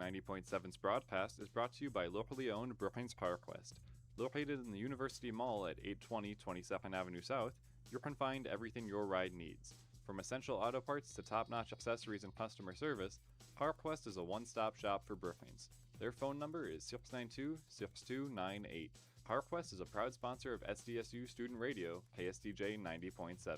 90.7's broadcast is brought to you by locally owned Brookings PowerQuest. Located in the University Mall at 820 22nd Avenue South, you can find everything your ride needs. From essential auto parts to top-notch accessories and customer service, PowerQuest is a one-stop shop for Brookings. Their phone number is 692-6298. PowerQuest is a proud sponsor of SDSU Student Radio, KSDJ 90.7.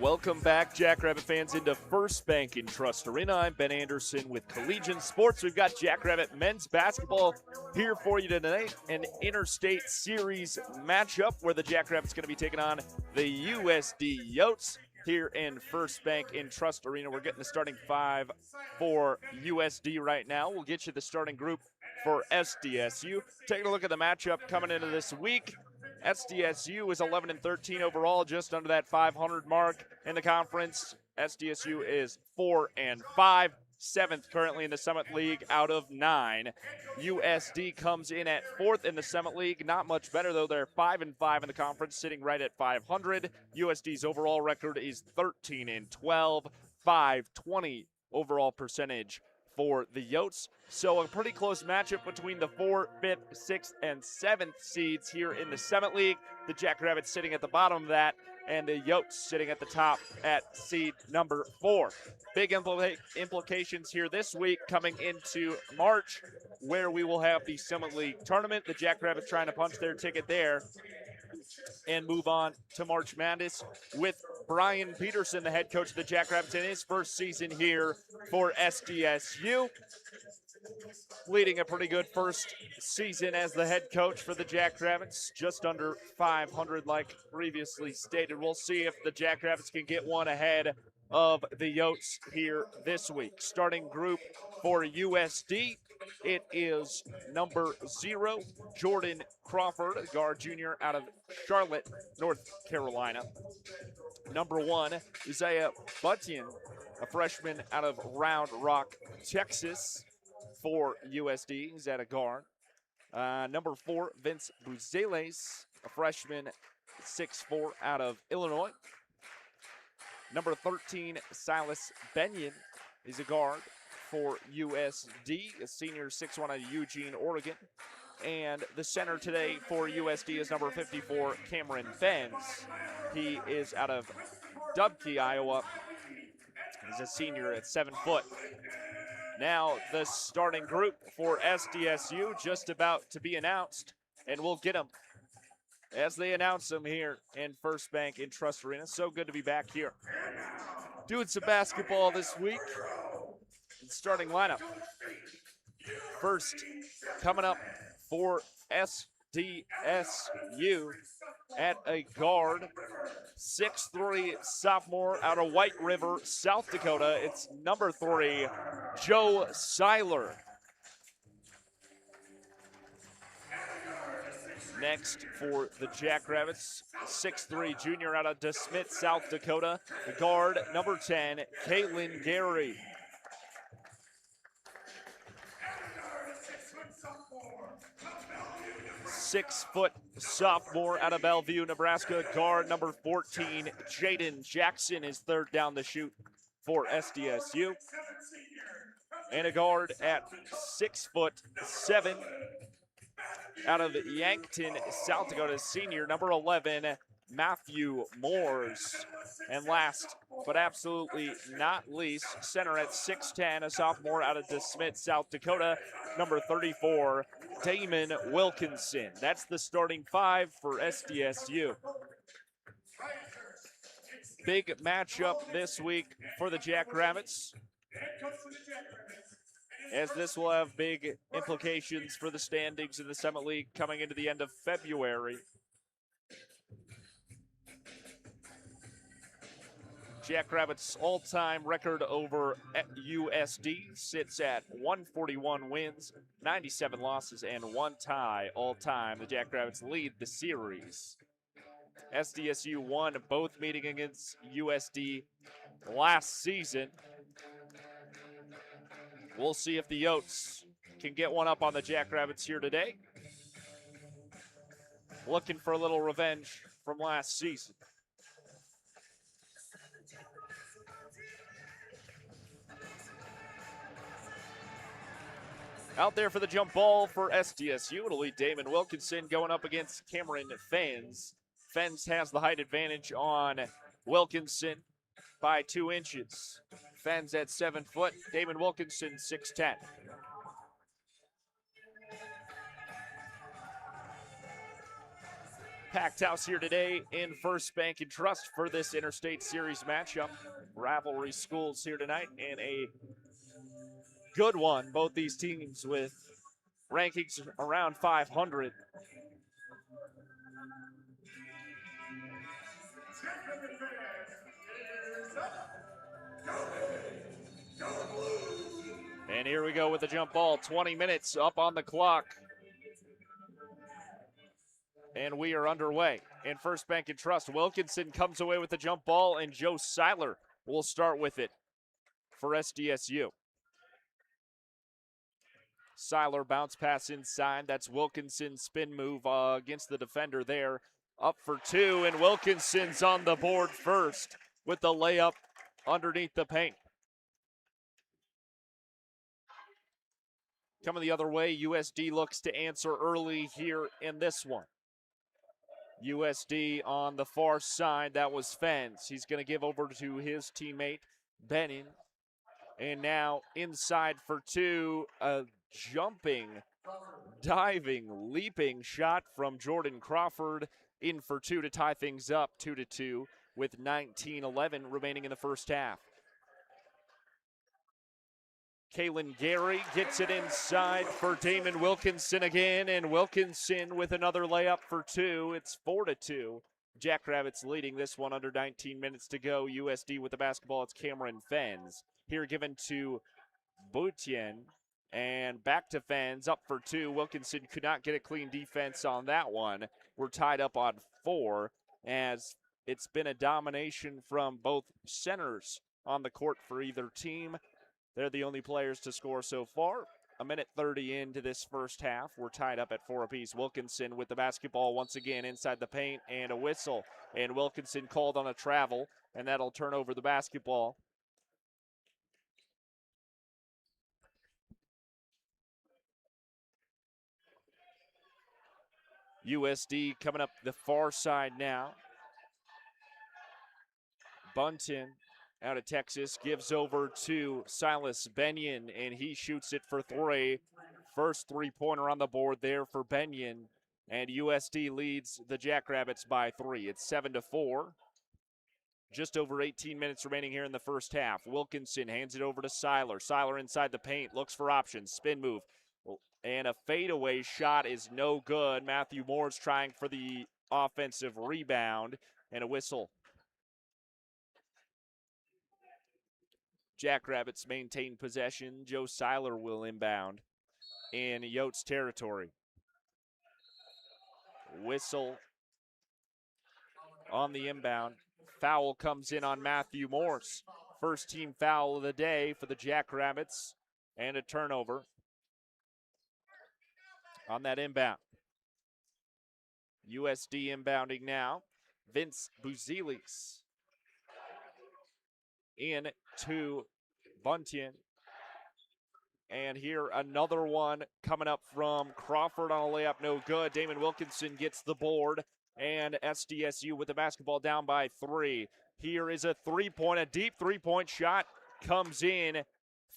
Welcome back, Jackrabbit fans, into First Bank and Trust Arena. I'm Ben Anderson with Collegiate Sports. We've got Jackrabbit men's basketball here for you tonight. An Interstate Series matchup where the Jackrabbit's going to be taking on the USD Yotes here in First Bank and Trust Arena. We're getting the starting five for USD right now. We'll get you the starting group for SDSU. Taking a look at the matchup coming into this week. SDSU is 11-13 overall, just under that 500 mark in the conference. SDSU is 4-5, 7th currently in the Summit League out of 9. USD comes in at 4th in the Summit League. Not much better, though. They're 5-5 in the conference, sitting right at 500. USD's overall record is 13-12, 520 overall percentage for the Yotes. So a pretty close matchup between the 4th, 5th, 6th, and 7th seeds here in the Summit League. The Jackrabbits sitting at the bottom of that, and the Yotes sitting at the top at seed number 4. Big implications here this week coming into March, where we will have the Summit League tournament. The Jackrabbits trying to punch their ticket there and move on to March Madness with Brian Peterson, the head coach of the Jackrabbits, in his first season here for SDSU. Leading a pretty good first season as the head coach for the Jackrabbits, just under 500 like previously stated. We'll see if the Jackrabbits can get one ahead of the Yotes here this week. Starting group for USD, it is number 0, Jordan Crawford, a guard junior out of Charlotte, North Carolina. Number 1, Isaiah Buttian, a freshman out of Round Rock, Texas, for USD. He's at a guard. Number 4, Vince Buzeles, a freshman, 6'4", out of Illinois. Number 13, Silas Benyon, is a guard for USD, a senior, 6'1", out of Eugene, Oregon. And the center today for USD is number 54, Cameron Benz. He is out of Dubkey, Iowa. He's a senior at 7 foot. Now the starting group for SDSU just about to be announced, and we'll get them as they announce them here in First Bank in Trust Arena. So good to be back here doing some basketball this week. Starting lineup. First, coming up for SDSU at a guard, 6'3", sophomore out of White River, South Dakota. It's number 3, Joe Seiler. Next for the Jackrabbits, 6'3", junior out of DeSmit, South Dakota. The guard, number 10, Caitlin Gary. 6-foot sophomore out of Bellevue, Nebraska. Guard number 14, Jaden Jackson, is third down the chute for SDSU. And a guard at 6'7" out of Yankton, South Dakota, senior number 11, Matthew Moores. And last but absolutely not least, center at 6'10", a sophomore out of DeSmit, South Dakota, number 34, Damon Wilkinson. That's the starting 5 for SDSU. Big matchup this week for the Jackrabbits, as this will have big implications for the standings in the Summit League coming into the end of February. Jackrabbits' all-time record over USD sits at 141 wins, 97 losses, and 1 tie all-time. The Jackrabbits lead the series. SDSU won both meeting against USD last season. We'll see if the Yotes can get one up on the Jackrabbits here today. Looking for a little revenge from last season. Out there for the jump ball for SDSU. It'll be Damon Wilkinson going up against Cameron Fens. Fens has the height advantage on Wilkinson by 2 inches. Fens at 7 foot. Damon Wilkinson 6'10". Packed house here today in First Bank and Trust for this Interstate Series matchup. Rivalry schools here tonight, and a good one. Both these teams with rankings around 500. And here we go with the jump ball. 20 minutes up on the clock. And we are underway in First Bank and Trust. Wilkinson comes away with the jump ball, and Joe Seiler will start with it for SDSU. Seiler bounce pass inside. That's Wilkinson's spin move against the defender there. Up for 2, and Wilkinson's on the board first with the layup underneath the paint. Coming the other way, USD looks to answer early here in this one. USD on the far side, that was Fens. He's going to give over to his teammate, Benin. And now inside for 2, a jumping, diving, leaping shot from Jordan Crawford. In for 2 to tie things up, 2-2, with 19:11 remaining in the first half. Kalen Gary gets it inside for Damon Wilkinson again, and Wilkinson with another layup for 2. It's 4-2. Jackrabbits leading this one under 19 minutes to go. USD with the basketball. It's Cameron Fens. Here given to Boutien, and back to Fens, up for 2. Wilkinson could not get a clean defense on that one. We're tied up on 4, as it's been a domination from both centers on the court for either team. They're the only players to score so far. 1:30 into this first half. We're tied up at 4 apiece. Wilkinson with the basketball once again inside the paint, and a whistle. And Wilkinson called on a travel, and that'll turn over the basketball. USD coming up the far side now. Bunton out of Texas gives over to Silas Benyon, and he shoots it for 3. First three-pointer on the board there for Benyon, and USD leads the Jackrabbits by 3. It's 7-4. Just over 18 minutes remaining here in the first half. Wilkinson hands it over to Seiler. Seiler inside the paint, looks for options, spin move, and a fadeaway shot is no good. Matthew Moore's trying for the offensive rebound, and a whistle. Jackrabbits maintain possession. Joe Seiler will inbound in Yotes territory. Whistle on the inbound. Foul comes in on Matthew Morse. First team foul of the day for the Jackrabbits, and a turnover on that inbound. USD inbounding now. Vince Buzilis in to Buntian. And here another one coming up from Crawford on a layup, no good. Damon Wilkinson gets the board, and SDSU with the basketball down by 3. Here is a deep three-point shot comes in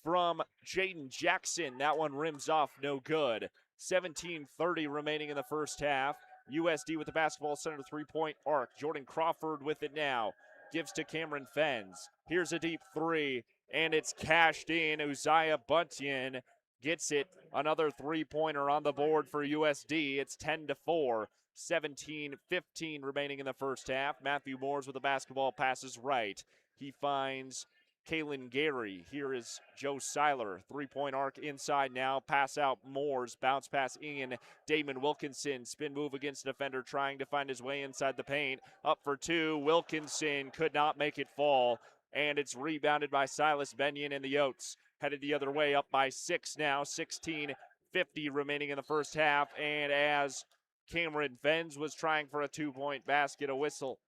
from Jaden Jackson. That one rims off, no good. 17:30 remaining in the first half. USD with the basketball, center three-point arc. Jordan Crawford with it now. Gives to Cameron Fens. Here's a deep 3, and it's cashed in. Uzziah Buntian gets it. Another three-pointer on the board for USD. It's 10-4. 17-15 remaining in the first half. Matthew Moores with the basketball, passes right. He finds Kalen Gary. Here is Joe Seiler. Three-point arc inside now. Pass out Moores. Bounce pass in. Damon Wilkinson. Spin move against defender trying to find his way inside the paint. Up for two. Wilkinson could not make it fall. And it's rebounded by Silas Benyon and the Yotes. Headed the other way, up by 6 now. 16:50 remaining in the first half. And as Cameron Venz was trying for a two-point basket, a whistle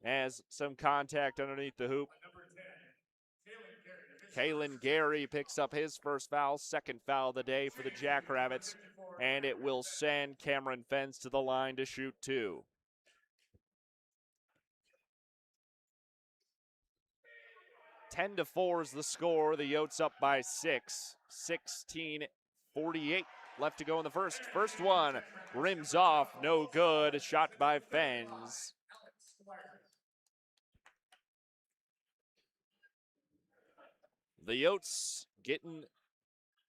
as some contact underneath the hoop. Kalen Gary picks up his first foul, second foul of the day for the Jackrabbits, and it will send Cameron Venz to the line to shoot two. Ten to 4 is the score. The Yotes up by 6. 16:48 left to go in the first. First one rims off, no good. Shot by Venz. The Yotes getting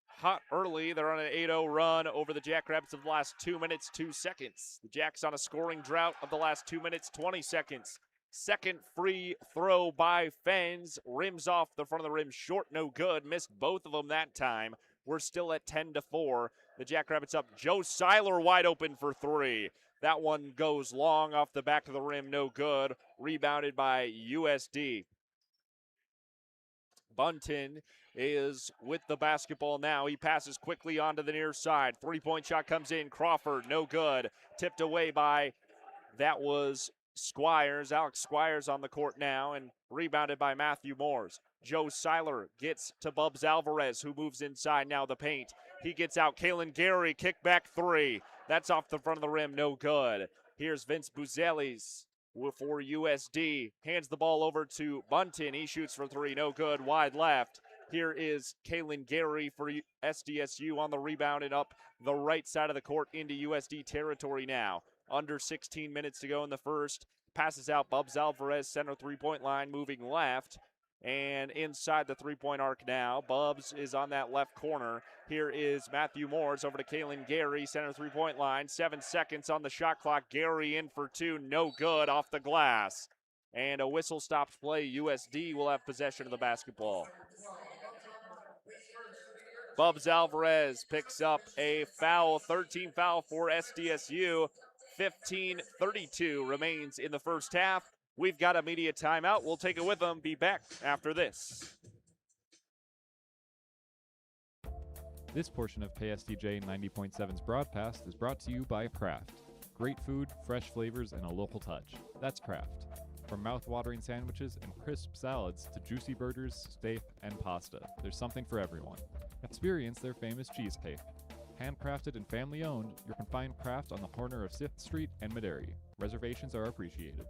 hot early. They're on an 8-0 run over the Jackrabbits of the last 2 minutes, 2 seconds. The Jacks on a scoring drought of the last 2 minutes, 20 seconds. Second free throw by Venz. Rims off the front of the rim short, no good. Missed both of them that time. We're still at 10 to 4. The Jackrabbits up. Joe Seiler wide open for three. That one goes long off the back of the rim, no good. Rebounded by USD. Bunton is with the basketball now. He passes quickly onto the near side. Three-point shot comes in. Crawford, no good. Tipped away by, that was Squires. Alex Squires on the court now, and rebounded by Matthew Moores. Joe Seiler gets to Bubs Alvarez, who moves inside now the paint. He gets out. Kalen Gary, kickback three. That's off the front of the rim, no good. Here's Vince Buzelis for USD. Hands the ball over to Bunton. He shoots for three, no good. Wide left. Here is Kalen Gary for SDSU on the rebound and up the right side of the court into USD territory now. Under 16 minutes to go in the first. Passes out Bubs Alvarez, center three-point line, moving left. And inside the three-point arc now. Bubs is on that left corner. Here is Matthew Moores over to Kalen Gary, center three-point line. 7 seconds on the shot clock. Gary in for two, no good, off the glass. And a whistle stops play. USD will have possession of the basketball. Bubs Alvarez picks up a foul, 13 foul for SDSU. 15:32 remains in the first half. We've got a media timeout. We'll take it with them. Be back after this. This portion of KSDJ 90.7's broadcast is brought to you by Kraft. Great food, fresh flavors, and a local touch. That's Kraft. From mouth-watering sandwiches and crisp salads to juicy burgers, steak, and pasta, there's something for everyone. Experience their famous cheesecake. Handcrafted and family-owned, you can find Kraft on the corner of 6th Street and Maderi. Reservations are appreciated.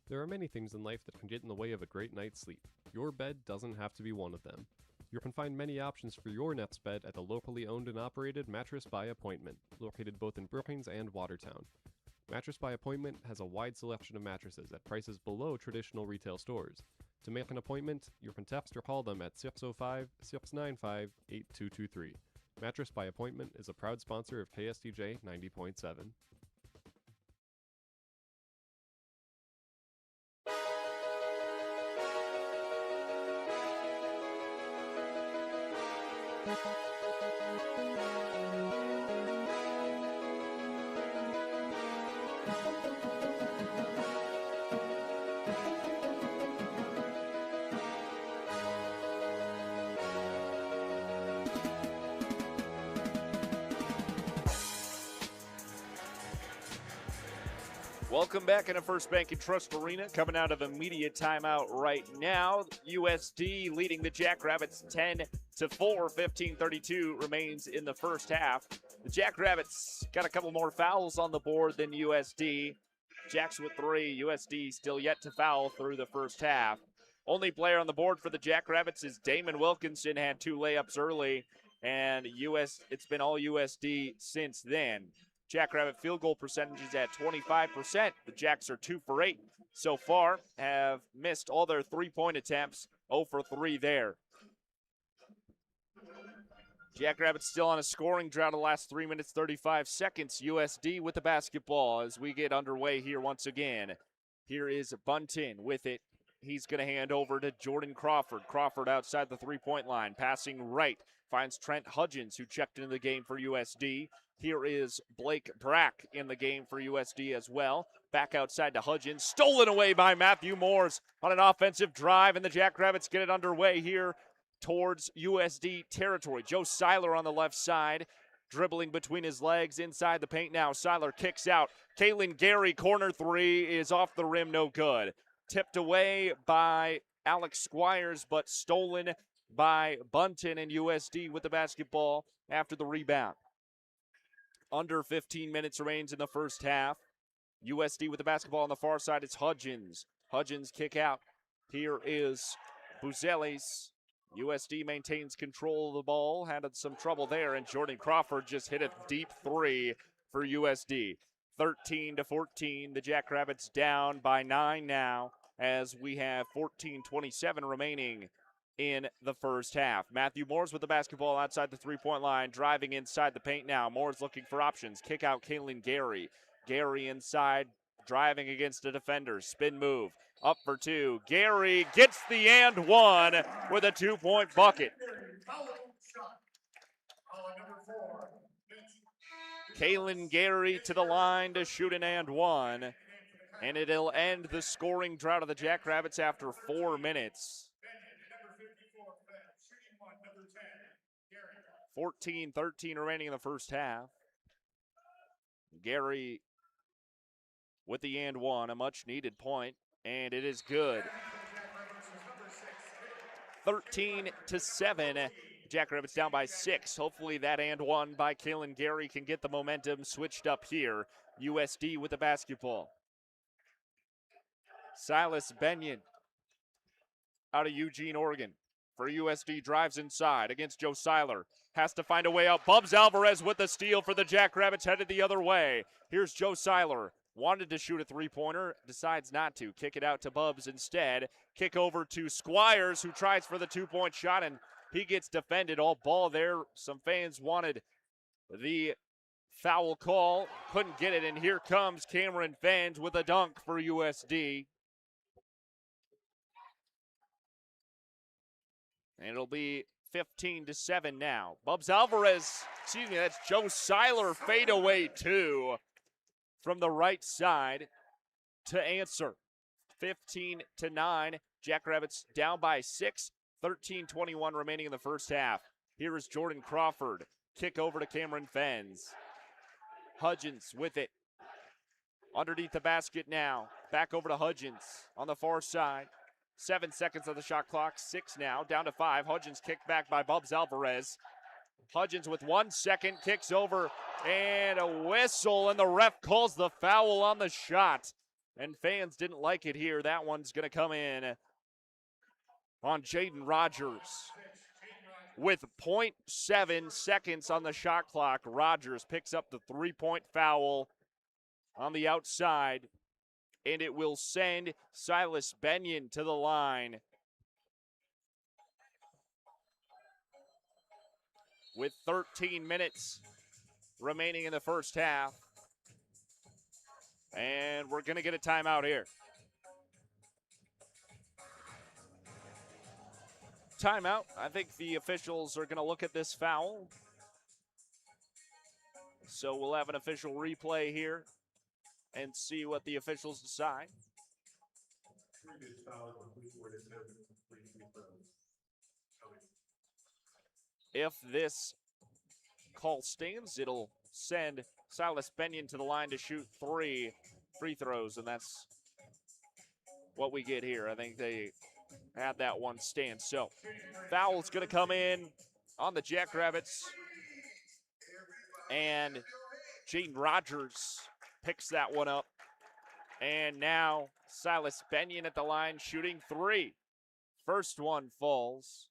There are many things in life that can get in the way of a great night's sleep. Your bed doesn't have to be one of them. You can find many options for your nest bed at the locally owned and operated Mattress by Appointment, located both in Brookings and Watertown. Mattress by Appointment has a wide selection of mattresses at prices below traditional retail stores. To make an appointment, you can text or call them at 605-695-8223. Mattress by Appointment is a proud sponsor of KSDJ 90.7. Welcome back into First Bank and Trust Arena. Coming out of immediate timeout right now. USD leading the Jackrabbits 10-4. 15:32 remains in the first half. The Jackrabbits got a couple more fouls on the board than USD. Jacks with 3. USD still yet to foul through the first half. Only player on the board for the Jackrabbits is Damon Wilkinson. Had 2 layups early, and it's been all USD since then. Jackrabbit field goal percentage is at 25%. The Jacks are 2 for 8 so far, have missed all their three-point attempts, 0 for 3 there. Jackrabbits still on a scoring drought of the last 3 minutes, 35 seconds. USD with the basketball as we get underway here once again. Here is Bunton with it. He's going to hand over to Jordan Crawford. Crawford outside the three-point line, passing right. Finds Trent Hudgens, who checked into the game for USD. Here is Blake Brack in the game for USD as well. Back outside to Hudgens. Stolen away by Matthew Moores on an offensive drive, and the Jackrabbits get it underway here towards USD territory. Joe Seiler on the left side, dribbling between his legs inside the paint now. Seiler kicks out. Kalen Gary, corner three, is off the rim, no good. Tipped away by Alex Squires, but stolen by Bunton, and USD with the basketball after the rebound. Under 15 minutes remains in the first half. USD with the basketball on the far side. It's Hudgens. Hudgens kick out. Here is Buzelis. USD maintains control of the ball. Had some trouble there, and Jordan Crawford just hit a deep three for USD. 13-14. The Jackrabbits down by 9 now, as we have 14:27 remaining in the first half. Matthew Moores with the basketball outside the three-point line, driving inside the paint now. Moores looking for options. Kick out Kalen Gary. Gary inside, driving against a defender. Spin move. Up for two. Gary gets the and one with a two-point bucket. Kalen Gary to the line to shoot an and one. And it'll end the scoring drought of the Jackrabbits after 4 minutes. 14-13 remaining in the first half. Gary with the and one, a much-needed point, and it is good. 13-7. Jackrabbits down by 6. Hopefully that and one by Kalen Gary can get the momentum switched up here. USD with the basketball. Silas Benyon out of Eugene, Oregon. For USD, drives inside against Joe Seiler. Has to find a way out. Bubs Alvarez with the steal for the Jackrabbits, headed the other way. Here's Joe Seiler. Wanted to shoot a three-pointer, decides not to. Kick it out to Bubs instead. Kick over to Squires, who tries for the two-point shot, and he gets defended. All ball there. Some fans wanted the foul call. Couldn't get it, and here comes Cameron Fans with a dunk for USD. And it'll be 15-7 now. Bubs Alvarez, that's Joe Seiler, fadeaway two from the right side to answer. 15-9. Jackrabbits down by 6. 13:21 remaining in the first half. Here is Jordan Crawford. Kick over to Cameron Fens. Hudgens with it. Underneath the basket now. Back over to Hudgens on the far side. 7 seconds on the shot clock. 6 now, down to 5. Hudgens kicked back by Bubs Alvarez. Hudgens with 1 second, kicks over, and a whistle, and the ref calls the foul on the shot. And fans didn't like it here. That one's going to come in on Jaden Rogers. With 0.7 seconds on the shot clock, Rogers picks up the three-point foul on the outside, and it will send Silas Benyon to the line. With 13 minutes remaining in the first half. And we're going to get a timeout here. Timeout. I think the officials are going to look at this foul. So we'll have an official replay here and see what the officials decide. If this call stands, it'll send Silas Benyon to the line to shoot 3 free throws, and that's what we get here. I think they had that one stand. So foul's going to come in on the Jackrabbits, and Jaden Rogers picks that one up. And now Silas Benyon at the line shooting 3. First one falls.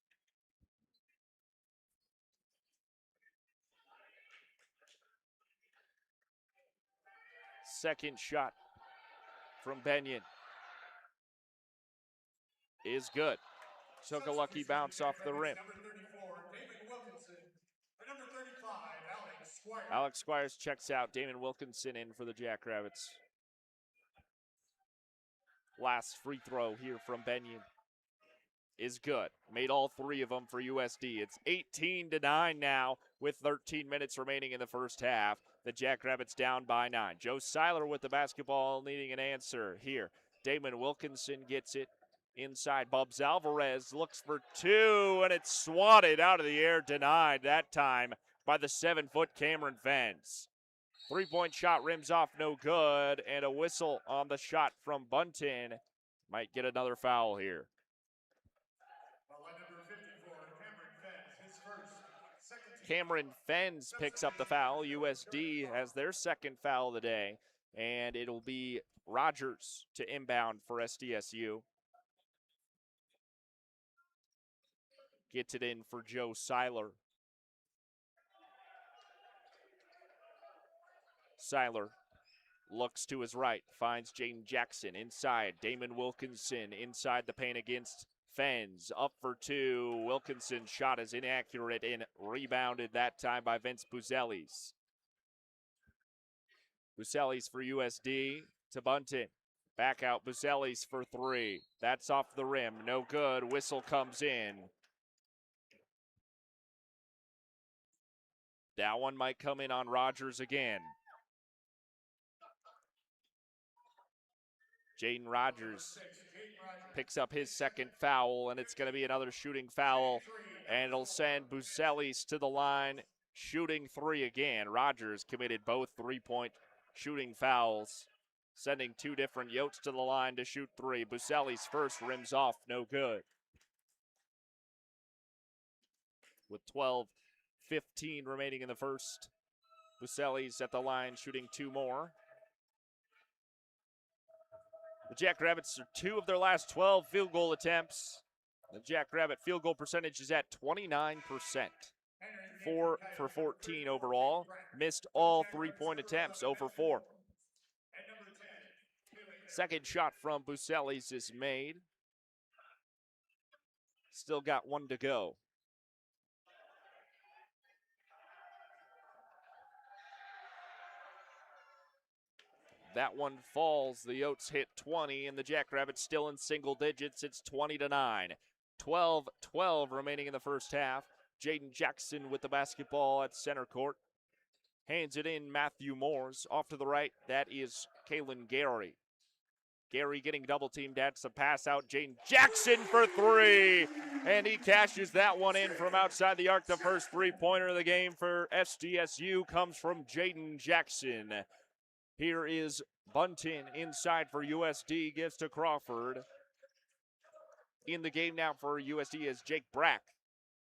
Second shot from Benyon is good. Took a lucky bounce off the rim. Alex Squires checks out. Damon Wilkinson in for the Jackrabbits. Last free throw here from Benyon is good. Made all three of them for USD. It's 18-9 now with 13 minutes remaining in the first half. The Jackrabbits down by 9. Joe Seiler with the basketball needing an answer here. Damon Wilkinson gets it inside. Bubs Alvarez looks for two, and it's swatted out of the air, denied that time by the 7-foot Cameron Fens. Three-point shot rims off, no good, and a whistle on the shot from Bunton. Might get another foul here. Cameron Fens picks up the foul. USD has their second foul of the day, and it'll be Rogers to inbound for SDSU. Gets it in for Joe Seiler. Seiler looks to his right, finds Jaden Jackson inside. Damon Wilkinson inside the paint against Fens. Up for two. Wilkinson's shot is inaccurate and rebounded that time by Vince Buzelis. Buzelis for USD to Bunton. Back out Buzelis for three. That's off the rim. No good. Whistle comes in. That one might come in on Rogers again. Jaden Rogers picks up his second foul, and it's going to be another shooting foul, and it'll send Buzelis to the line, shooting three again. Rogers committed both three-point shooting fouls, sending two different Yotes to the line to shoot three. Buzelis first rims off, no good. With 12:15 remaining in the first, Buzelis at the line shooting two more. The Jackrabbits are 2 of their last 12 field goal attempts. The Jackrabbit field goal percentage is at 29%. 4 for 14 overall. Missed all three-point attempts, 0 for 4. Second shot from Buzelis is made. Still got one to go. That one falls. The Yotes hit 20, and the Jackrabbits still in single digits. It's 20-9. 12-12 remaining in the first half. Jaden Jackson with the basketball at center court. Hands it in, Matthew Moores. Off to the right, that is Kalen Gary. Gary getting double teamed. That's a pass out. Jaden Jackson for three, and he cashes that one in from outside the arc. The first three-pointer of the game for SDSU comes from Jaden Jackson. Here is Bunton inside for USD, gives to Crawford. In the game now for USD is Jake Brack.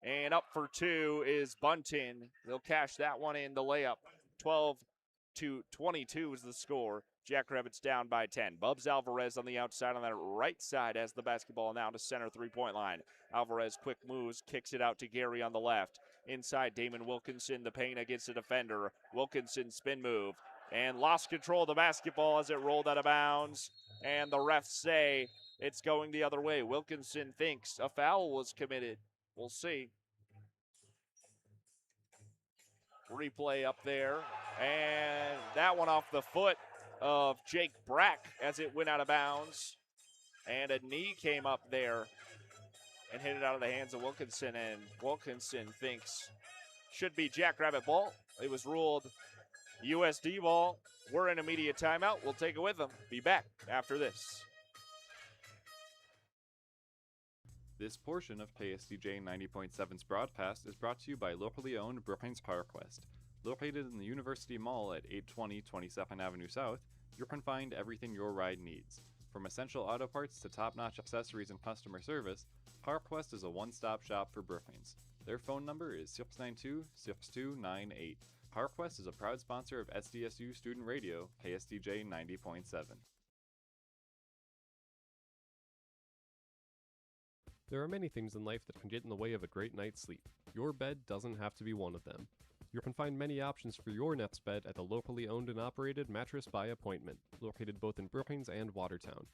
And up for two is Bunton. They'll cash that one in, the layup. 12-22 is the score. Jackrabbits down by 10. Bubs Alvarez on the outside on that right side has the basketball now to center three-point line. Alvarez quick moves, kicks it out to Gary on the left. Inside, Damon Wilkinson, the paint against the defender. Wilkinson spin move. And lost control of the basketball as it rolled out of bounds. And the refs say it's going the other way. Wilkinson thinks a foul was committed. We'll see. Replay up there. And that one off the foot of Jake Brack as it went out of bounds. And a knee came up there and hit it out of the hands of Wilkinson. And Wilkinson thinks should be Jackrabbit ball. It was ruled USD ball. We're in immediate timeout. We'll take it with them. Be back after this. This portion of KSDJ 90.7's broadcast is brought to you by locally owned Brookings PowerQuest. Located in the University Mall at 820 22nd Avenue South, you can find everything your ride needs. From essential auto parts to top-notch accessories and customer service, PowerQuest is a one-stop shop for Brookings. Their phone number is 692-6298. PowerQuest is a proud sponsor of SDSU Student Radio, KSDJ 90.7. There are many things in life that can get in the way of a great night's sleep. Your bed doesn't have to be one of them. You can find many options for your nest bed at the locally owned and operated Mattress by Appointment, located both in Brookings and Watertown.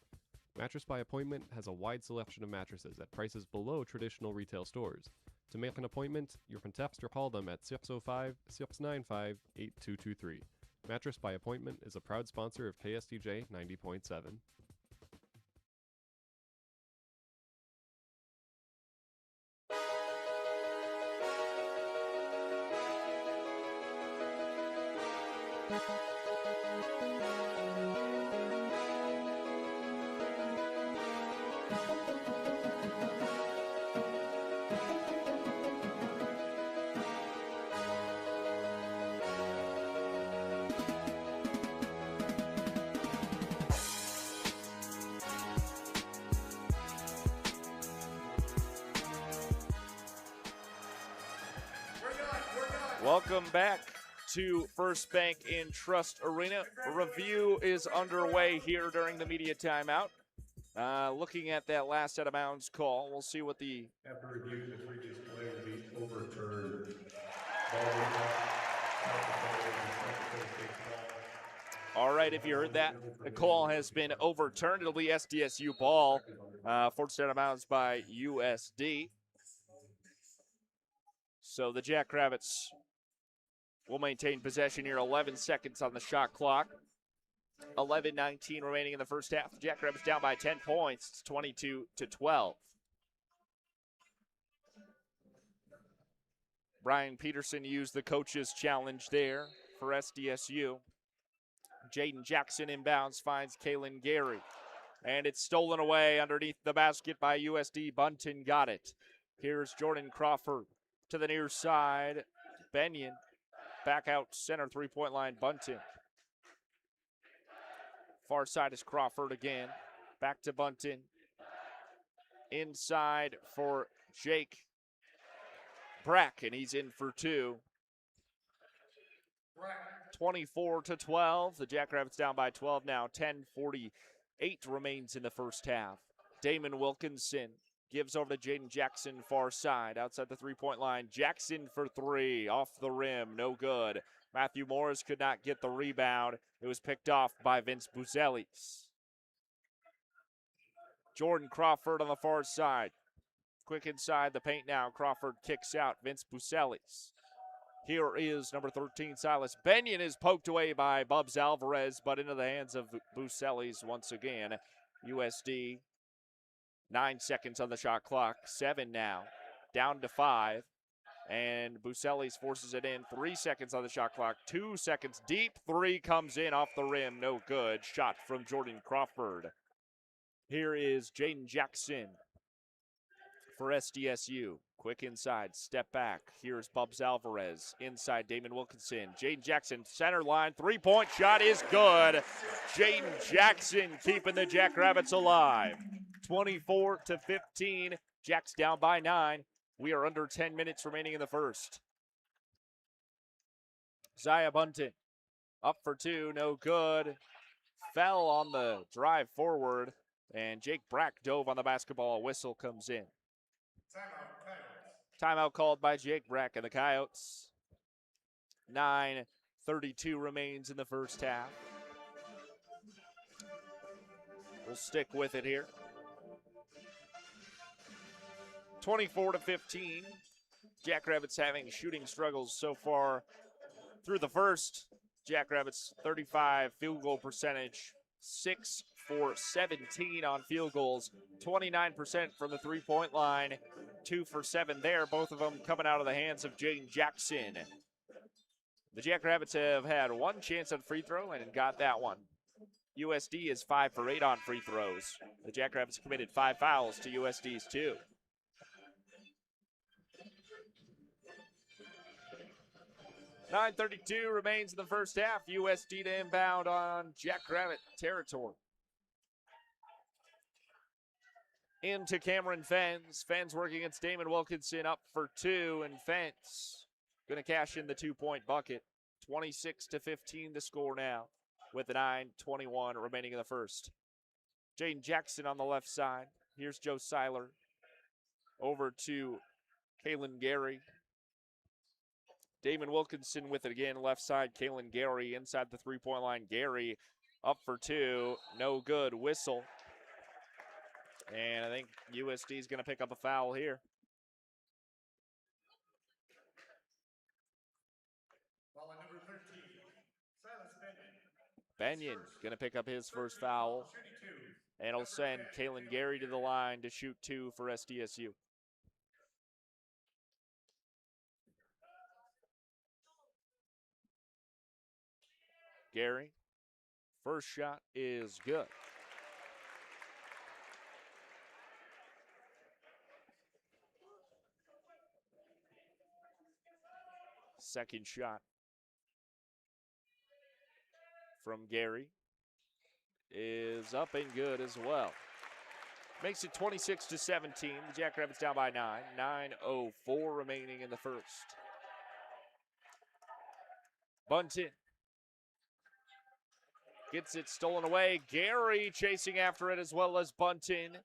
Mattress by Appointment has a wide selection of mattresses at prices below traditional retail stores. To make an appointment, you can text or call them at 605-695-8223. Mattress by Appointment is a proud sponsor of KSDJ 90.7. Welcome back to First Bank in Trust Arena. A review is underway here during the media timeout. Looking at that last out of bounds call, we'll see what the... After review, the previous play will be overturned. All right, if you heard that, the call has been overturned. It'll be SDSU ball, forced out of bounds by USD. So the Jackrabbits will maintain possession here. 11 seconds on the shot clock. 11:19 remaining in the first half. The Jackrabbits down by 10 points. It's 22-12. Brian Peterson used the coach's challenge there for SDSU. Jaden Jackson inbounds, finds Kalen Gary. And it's stolen away underneath the basket by USD. Bunton got it. Here's Jordan Crawford to the near side. Benyon back out center, three-point line, Bunton. Far side is Crawford again. Back to Bunton. Inside for Jake Brack, and he's in for two. 24-12. The Jackrabbits down by 12 now. 10:48 remains in the first half. Damon Wilkinson gives over to Jaden Jackson, far side, outside the three-point line. Jackson for three, off the rim, no good. Matthew Morris could not get the rebound. It was picked off by Vince Buzelis. Jordan Crawford on the far side. Quick inside the paint now. Crawford kicks out. Vince Buzelis. Here is number 13, Silas Benyon, is poked away by Bubs Alvarez, but into the hands of Buzelis once again. USD, 9 seconds on the shot clock. 7 now. Down to 5. And Buzelis forces it in. 3 seconds on the shot clock. 2 seconds deep. 3 comes in off the rim. No good. Shot from Jordan Crawford. Here is Jaden Jackson for SDSU. Quick inside. Step back. Here's Bubs Alvarez. Inside Damon Wilkinson. Jaden Jackson, center line. 3-point shot is good. Jaden Jackson keeping the Jackrabbits alive. 24-15. Jacks down by 9. We are under 10 minutes remaining in the first. Zaya Bunton up for 2, no good. Fell on the drive forward, and Jake Brack dove on the basketball. Whistle comes in. Timeout called by Jake Brack and the Coyotes. 9:32 remains in the first half. We'll stick with it here. 24-15. Jackrabbits having shooting struggles so far through the first. Jackrabbits 35 field goal percentage, 6 for 17 on field goals, 29% from the three-point line, 2 for 7 there, both of them coming out of the hands of Jaden Jackson. The Jackrabbits have had 1 chance on free throw and got that one. USD is 5 for 8 on free throws. The Jackrabbits committed 5 fouls to USD's 2. .932 remains in the first half. USD to inbound on Jackrabbit territory. Into Cameron Fens. Fens working against Damon Wilkinson, up for 2, and Fens going to cash in the 2-point bucket. 26-15 the score now, with the 9:21 remaining in the first. Jaden Jackson on the left side. Here's Joe Seiler. Over to Kalen Gary. Damon Wilkinson with it again, left side. Kalen Gary inside the three-point line. Gary up for 2, no good. Whistle. And I think USD is going to pick up a foul here. Foul on number 13, Silas Benyon going to pick up his first foul. And it'll send Kalen Gary to the line to shoot 2 for SDSU. Gary. First shot is good. Second shot from Gary is up and good as well. Makes it 26-17. The Jackrabbits down by 9. 9:04 remaining in the first. Bunton gets it stolen away. Gary chasing after it as well as Bunton.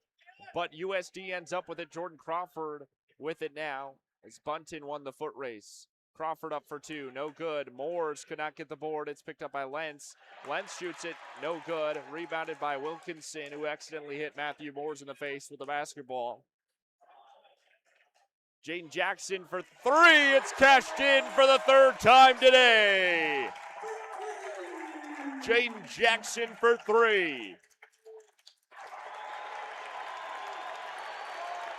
But USD ends up with it. Jordan Crawford with it now as Bunton won the foot race. Crawford up for 2, no good. Moores could not get the board. It's picked up by Lentz. Lentz shoots it, no good. Rebounded by Wilkinson, who accidentally hit Matthew Moores in the face with the basketball. Jaden Jackson for 3. It's cashed in for the 3rd time today. Jaden Jackson for 3.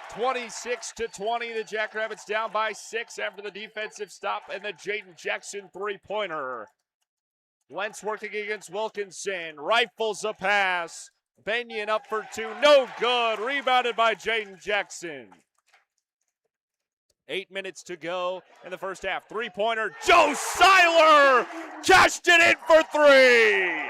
26-20, the Jackrabbits down by 6 after the defensive stop and the Jaden Jackson three-pointer. Lentz working against Wilkinson, rifles a pass. Benyon up for 2, no good. Rebounded by Jaden Jackson. 8 minutes to go in the first half. Three-pointer, Joe Seiler cashed it in for 3.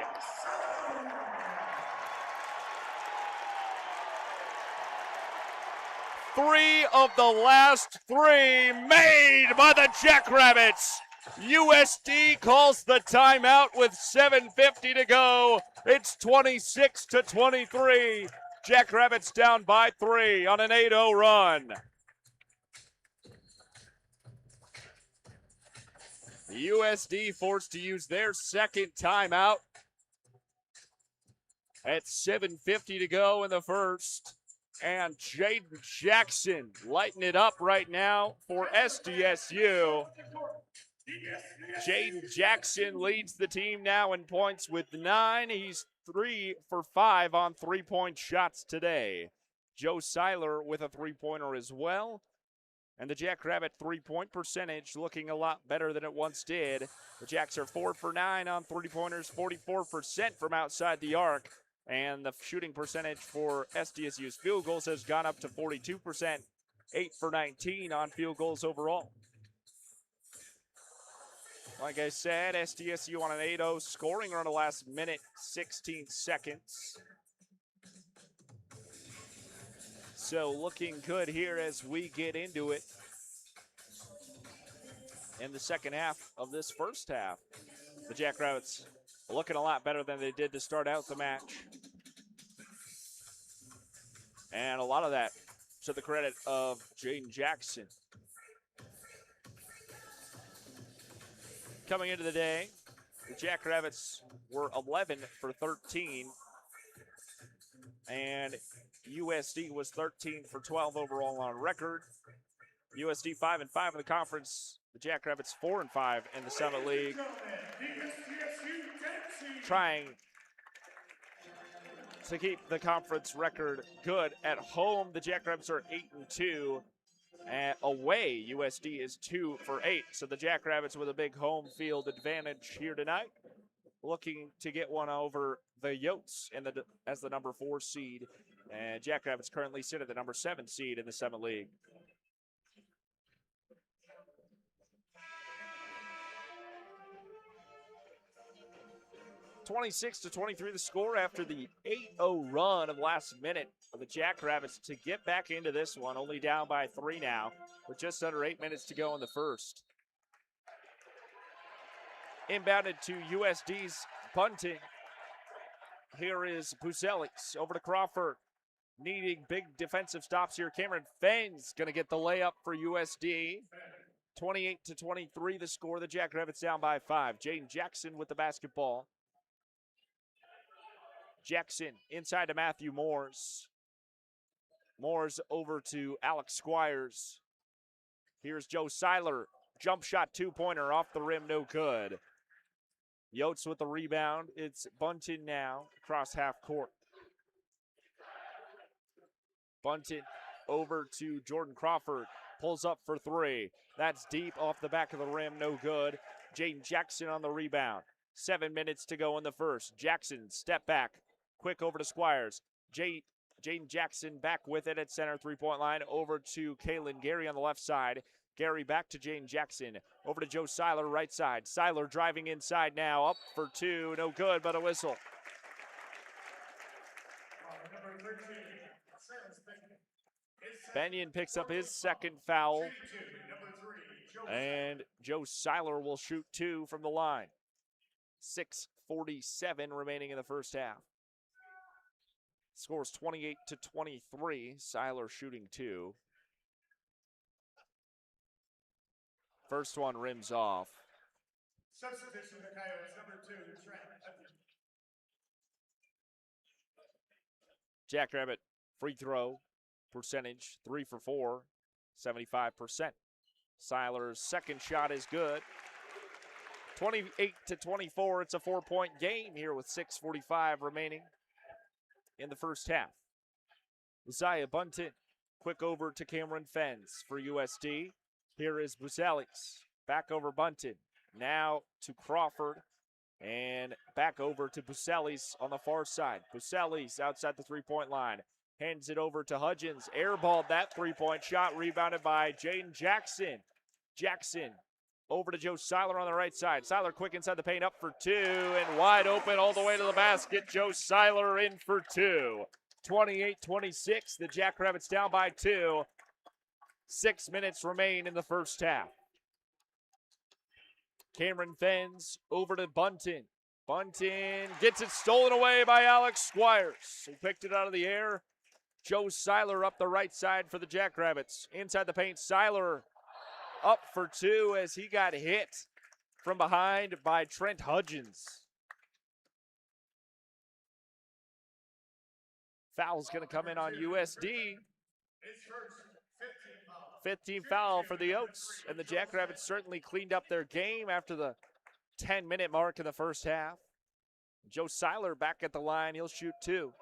Three of the last 3 made by the Jackrabbits. USD calls the timeout with 7:50 to go. It's 26-23. Jackrabbits down by 3 on an 8-0 run. USD forced to use their second timeout at 7:50 to go in the first. And Jaden Jackson lighting it up right now for SDSU. Jaden Jackson leads the team now in points with 9. He's 3 for 5 on three-point shots today. Joe Seiler with a three-pointer as well. And the Jackrabbit three-point percentage looking a lot better than it once did. The Jacks are 4 for 9 on three-pointers, 44% from outside the arc. And the shooting percentage for SDSU's field goals has gone up to 42%, 8 for 19 on field goals overall. Like I said, SDSU on an 8-0 scoring run the last minute, 16 seconds. So looking good here as we get into it in the second half of this first half. The Jackrabbits looking a lot better than they did to start out the match. And a lot of that to the credit of Jaden Jackson. Coming into the day, the Jackrabbits were 11 for 13. And USD was 13 for 12 overall on record. USD 5 and 5 in the conference. The Jackrabbits 4 and 5 in the Summit League. Trying to keep the conference record good at home. The Jackrabbits are 8 and 2. Away, USD is 2 for 8. So the Jackrabbits with a big home field advantage here tonight, looking to get one over the Yotes as the number 4 seed. And Jackrabbits currently sit at the number 7 seed in the Summit League. (26-23) the score after the 8-0 run of last minute of the Jackrabbits to get back into this one, only down by 3 now, with just under 8 minutes to go in the first. Inbounded to USD's Bunting. Here is Buzelix over to Crawford. Needing big defensive stops here. Cameron Fenn's going to get the layup for USD. 28-23 the score. The Jackrabbits down by 5. Jaden Jackson with the basketball. Jackson inside to Matthew Moores. Moores over to Alex Squires. Here's Joe Seiler. Jump shot two-pointer off the rim, no good. Yotes with the rebound. It's Bunton now across half court. Bunton over to Jordan Crawford. Pulls up for 3. That's deep off the back of the rim, no good. Jaden Jackson on the rebound. 7 minutes to go in the first. Jackson, step back. Quick over to Squires. Jaden Jackson back with it at center, three-point line. Over to Kaylin Gary on the left side. Gary back to Jaden Jackson. Over to Joe Seiler, right side. Seiler driving inside now. Up for two. No good, but a whistle. Benyon picks up his second foul. And Joe Seiler will shoot two from the line. 6:47 remaining in the first half. Scores 28-23. Seiler shooting two. First one rims off. Substitution the Coyotes, number 2, Trent. Jackrabbit free throw percentage 3 for 4, 75%. Seiler's second shot is good. 28-24. It's a 4-point game here with 6:45 remaining in the first half. Uzziah Bunton, quick over to Cameron Fens for USD. Here is Buselis, back over Bunton. Now to Crawford, and back over to Buselis on the far side. Buselis outside the three-point line. Hands it over to Hudgens. Airballed that three-point shot, rebounded by Jaden Jackson. Jackson over to Joe Seiler on the right side. Seiler quick inside the paint, up for two, and wide open all the way to the basket. Joe Seiler in for two. 28-26, the Jackrabbits down by two. 6 minutes remain in the first half. Cameron Fens over to Bunton. Bunton gets it stolen away by Alex Squires. He picked it out of the air. Joe Seiler up the right side for the Jackrabbits. Inside the paint, Seiler up for two as he got hit from behind by Trent Hudgens. Foul's going to come in on USD. 15th foul for the Yotes, and the Jackrabbits certainly cleaned up their game after the 10-minute mark in the first half. Joe Seiler back at the line. He'll shoot two.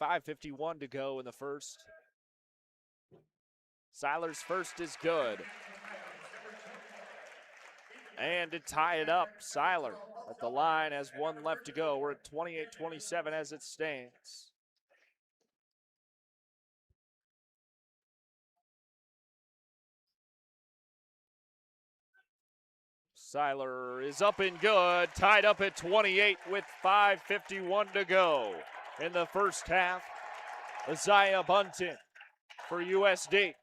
5:51 to go in the first. Seiler's first is good. And to tie it up, Seiler at the line has one left to go. We're at 28-27 as it stands. Seiler is up and good, tied up at 28 with 5:51 to go in the first half. Uzziah Bunton for USD.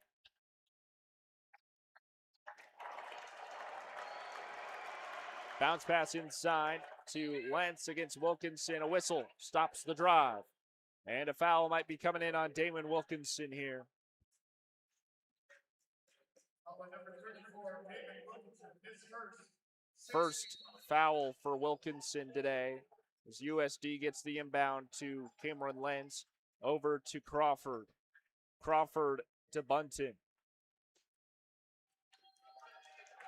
Bounce pass inside to Lentz against Wilkinson. A whistle stops the drive. And a foul might be coming in on Damon Wilkinson here. First foul for Wilkinson today as USD gets the inbound to Cameron Lenz. Over to Crawford. Crawford to Bunton.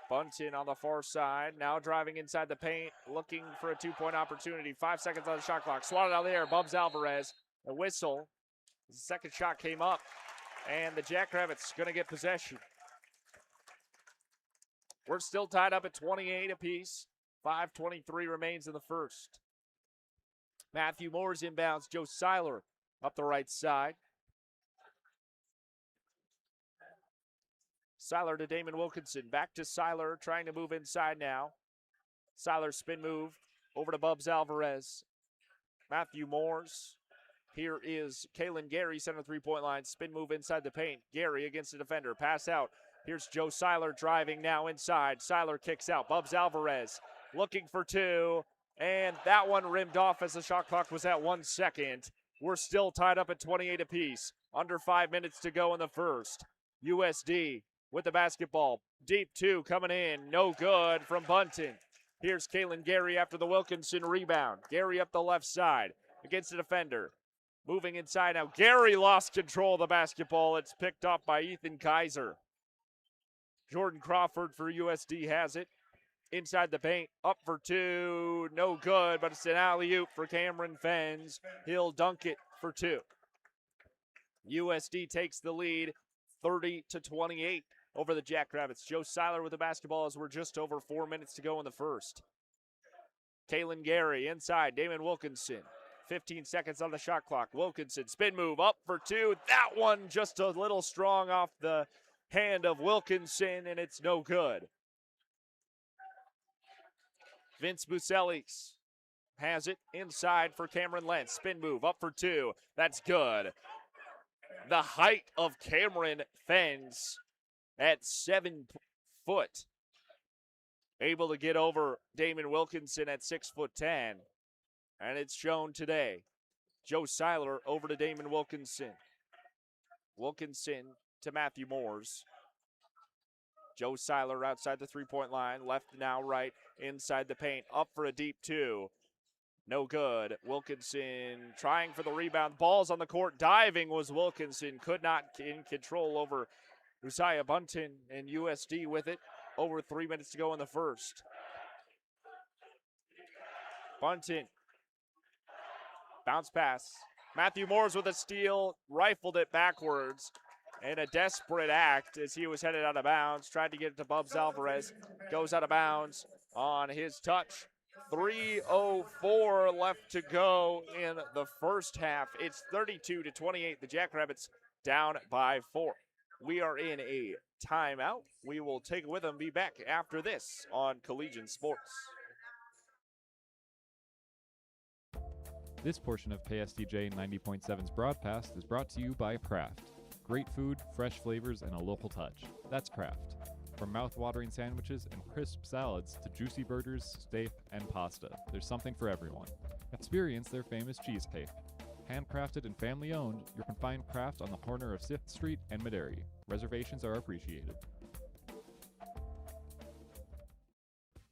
Bunton on the far side, now driving inside the paint, looking for a two-point opportunity. 5 seconds on the shot clock. Swatted out of the air, Bubs Alvarez. A whistle. The second shot came up, and the Jackrabbits going to get possession. We're still tied up at 28 apiece. 5:23 remains in the first. Matthew Moore's inbounds. Joe Seiler up the right side. Seiler to Damon Wilkinson. Back to Seiler, trying to move inside now. Seiler spin move over to Bubs Alvarez. Matthew Moore's. Here is Kaylin Gary, center three-point line. Spin move inside the paint. Gary against the defender. Pass out. Here's Joe Seiler driving now inside. Seiler kicks out. Bubs Alvarez looking for two. And that one rimmed off as the shot clock was at 1 second. We're still tied up at 28 apiece. Under 5 minutes to go in the first. USD with the basketball. Deep two coming in. No good from Bunton. Here's Kaylin Gary after the Wilkinson rebound. Gary up the left side against the defender. Moving inside now. Gary lost control of the basketball. It's picked up by Ethan Kaiser. Jordan Crawford for USD has it. Inside the paint, up for two, no good, but it's an alley-oop for Cameron Fens. He'll dunk it for two. USD takes the lead, 30-28. over the Jackrabbits. Joe Seiler with the basketball as we're just over 4 minutes to go in the first. Kalen Gary inside, Damon Wilkinson. 15 seconds on the shot clock. Wilkinson, spin move, up for two. That one just a little strong off the hand of Wilkinson, and it's no good. Vince Buselis has it inside for Cameron Lentz. Spin move, up for two. That's good. The height of Cameron Fens at 7 foot. Able to get over Damon Wilkinson at 6'10". And it's shown today. Joe Seiler over to Damon Wilkinson. Wilkinson to Matthew Moores. Joe Seiler outside the three-point line. Left now right inside the paint. Up for a deep two. No good. Wilkinson trying for the rebound. Ball's on the court. Diving was Wilkinson. Could not in control over Uzziah Bunton and USD with it. Over 3 minutes to go in the first. Bunton. Bounce pass. Matthew Moores with a steal. Rifled it backwards. In a desperate act as he was headed out of bounds. Tried to get it to Bubs Alvarez. Goes out of bounds on his touch. 3:04 left to go in the first half. It's 32-28. The Jackrabbits down by 4. We are in a timeout. We will take it with them. Be back after this on Collegiate Sports. This portion of KSTJ 90.7's broadcast is brought to you by Kraft. Great food, fresh flavors, and a local touch. That's Kraft. From mouth-watering sandwiches and crisp salads to juicy burgers, steak, and pasta, there's something for everyone. Experience their famous cheesecake. Handcrafted and family-owned, you can find Kraft on the corner of 6th Street and Mid-Airy. Reservations are appreciated.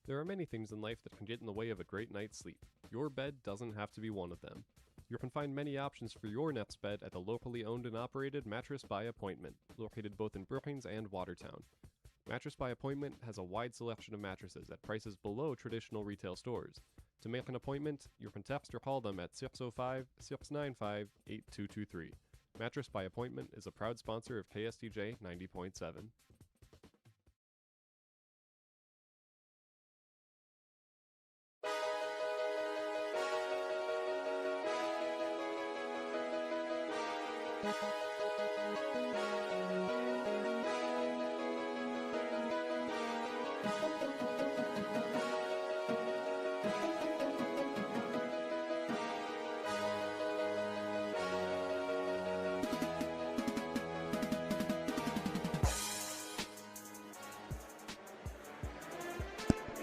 There are many things in life that can get in the way of a great night's sleep. Your bed doesn't have to be one of them. You can find many options for your nest bed at the locally owned and operated Mattress by Appointment, located both in Brookings and Watertown. Mattress by Appointment has a wide selection of mattresses at prices below traditional retail stores. To make an appointment, you can text or call them at 605-695-8223. Mattress by Appointment is a proud sponsor of KSTJ 90.7.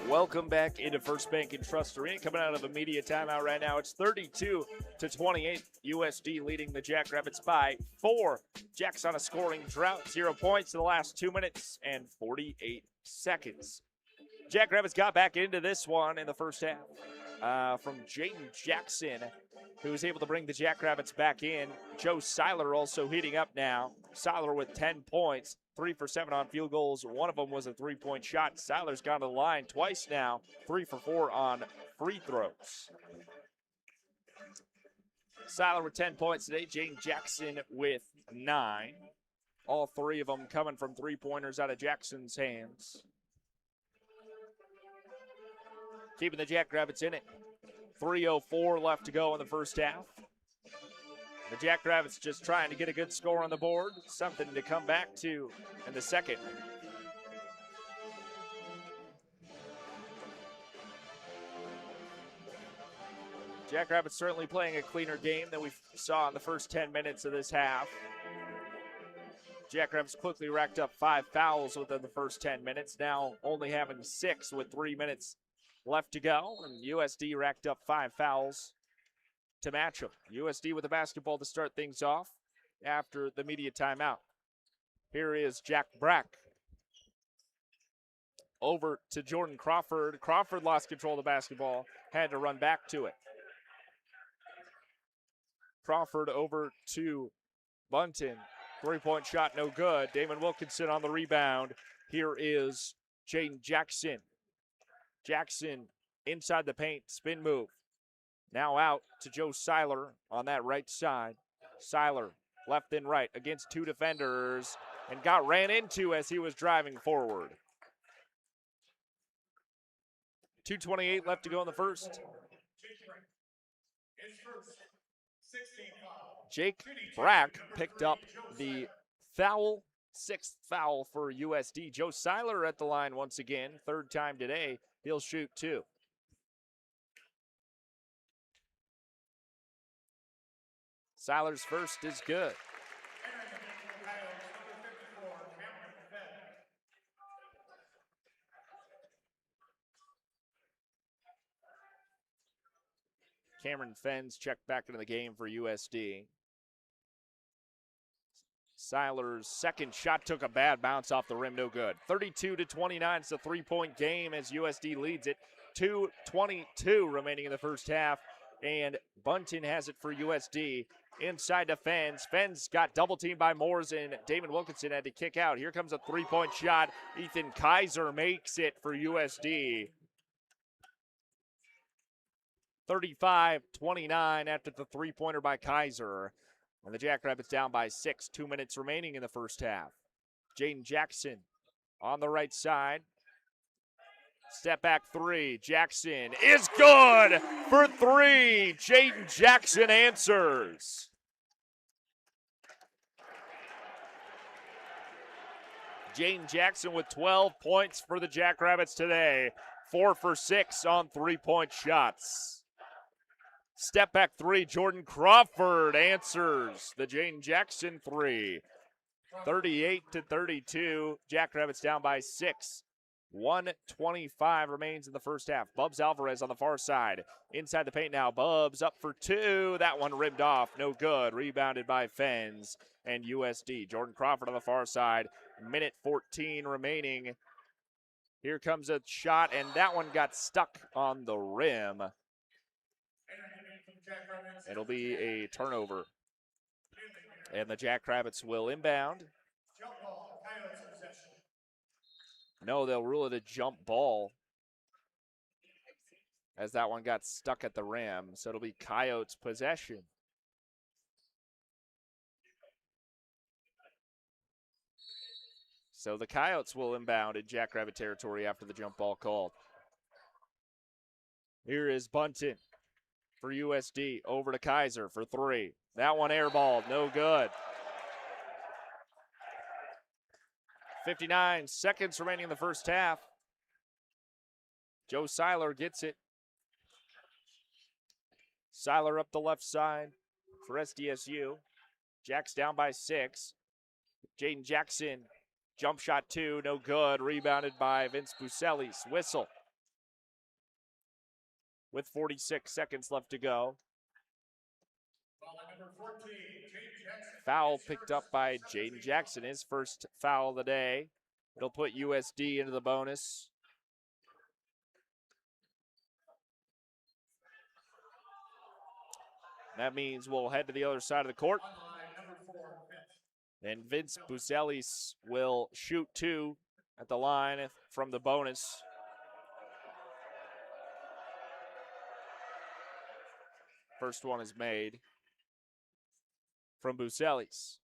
Welcome back into First Bank and Trust Arena. Coming out of a media timeout right now. It's 32-28. USD leading the Jackrabbits by 4. Jacks on a scoring drought. 0 points in the last 2 minutes and 48 seconds. Jackrabbits got back into this one in the first half from Jaden Jackson, who was able to bring the Jackrabbits back in. Joe Seiler also heating up now. Seiler with 10 points. 3 for 7 on field goals. One of them was a three-point shot. Seiler's gone to the line twice now. 3 for 4 on free throws. Seiler with 10 points today. Jane Jackson with 9. All 3 of them coming from three-pointers out of Jackson's hands. Keeping the Jackrabbits in it. 3:04 left to go in the first half. The Jackrabbits just trying to get a good score on the board, something to come back to in the second. Jackrabbits certainly playing a cleaner game than we saw in the first 10 minutes of this half. Jackrabbits quickly racked up 5 fouls within the first 10 minutes, now only having 6 with 3 minutes left to go, and USD racked up 5 fouls to match them. USD with the basketball to start things off after the media timeout. Here is Jack Brack. Over to Jordan Crawford. Crawford lost control of the basketball, had to run back to it. Crawford over to Bunton. Three-point shot, no good. Damon Wilkinson on the rebound. Here is Jaden Jackson. Jackson inside the paint, spin move. Now out to Joe Seiler on that right side. Seiler left and right against 2 defenders. and got ran into as he was driving forward. 2:28 left to go in the first. Jake Brack picked up the foul, 6th foul for USD. Joe Seiler at the line once again, 3rd time today. He'll shoot 2. Seiler's first is good. Cameron Fens checked back into the game for USD. Seiler's second shot took a bad bounce off the rim, no good. 32-29, it's a 3-point game as USD leads it. 2:22 remaining in the first half, and Bunton has it for USD. Inside to Fens. Fens got double teamed by Moores, and Damon Wilkinson had to kick out. Here comes a 3-point shot. Ethan Kaiser makes it for USD. 35-29 after the 3-pointer by Kaiser. And the Jackrabbits down by 6, 2 minutes remaining in the first half. Jaden Jackson on the right side. Step back 3. Jackson is good for 3. Jaden Jackson answers. Jaden Jackson with 12 points for the Jackrabbits today. 4 for 6 on 3-point shots. Step back 3, Jordan Crawford answers the Jaden Jackson 3. 38-32, Jackrabbits down by 6. 1:25 remains in the first half. Bubs Alvarez on the far side. Inside the paint now, Bubs up for 2. That one ribbed off, no good. Rebounded by Fens and USD. Jordan Crawford on the far side. Minute 14 remaining. Here comes a shot, and that one got stuck on the rim. It'll be a turnover. And the Jackrabbits will inbound. No, they'll rule it a jump ball as that one got stuck at the rim. So it'll be Coyotes possession. So the Coyotes will inbound in Jackrabbit territory after the jump ball called. Here is Bunton for USD. Over to Kaiser for 3. That one airballed, no good. 59 seconds remaining in the first half. Joe Seiler gets it. Seiler up the left side for SDSU. Jack's down by 6. Jaden Jackson, jump shot 2, no good. Rebounded by Vince Busellis. Whistle. With 46 seconds left to go. Foul picked up by Jaden Jackson, his first foul of the day. It'll put USD into the bonus. That means we'll head to the other side of the court. And Vince Busellis will shoot 2 at the line from the bonus. First one is made from Busellis.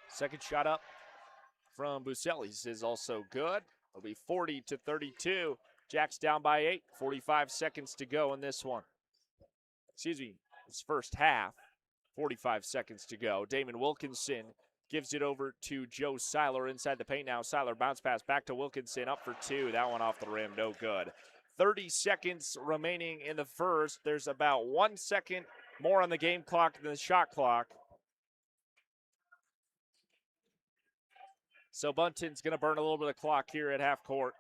Second shot up from Busellis is also good. It'll be 40-32. Jack's down by 8. 45 seconds to go in this one. Excuse me, it's first half. 45 seconds to go. Damon Wilkinson gives it over to Joe Seiler inside the paint now. Seiler bounce pass back to Wilkinson, up for 2. That one off the rim, no good. 30 seconds remaining in the first. There's about 1 second more on the game clock than the shot clock. So Bunton's going to burn a little bit of clock here at half court.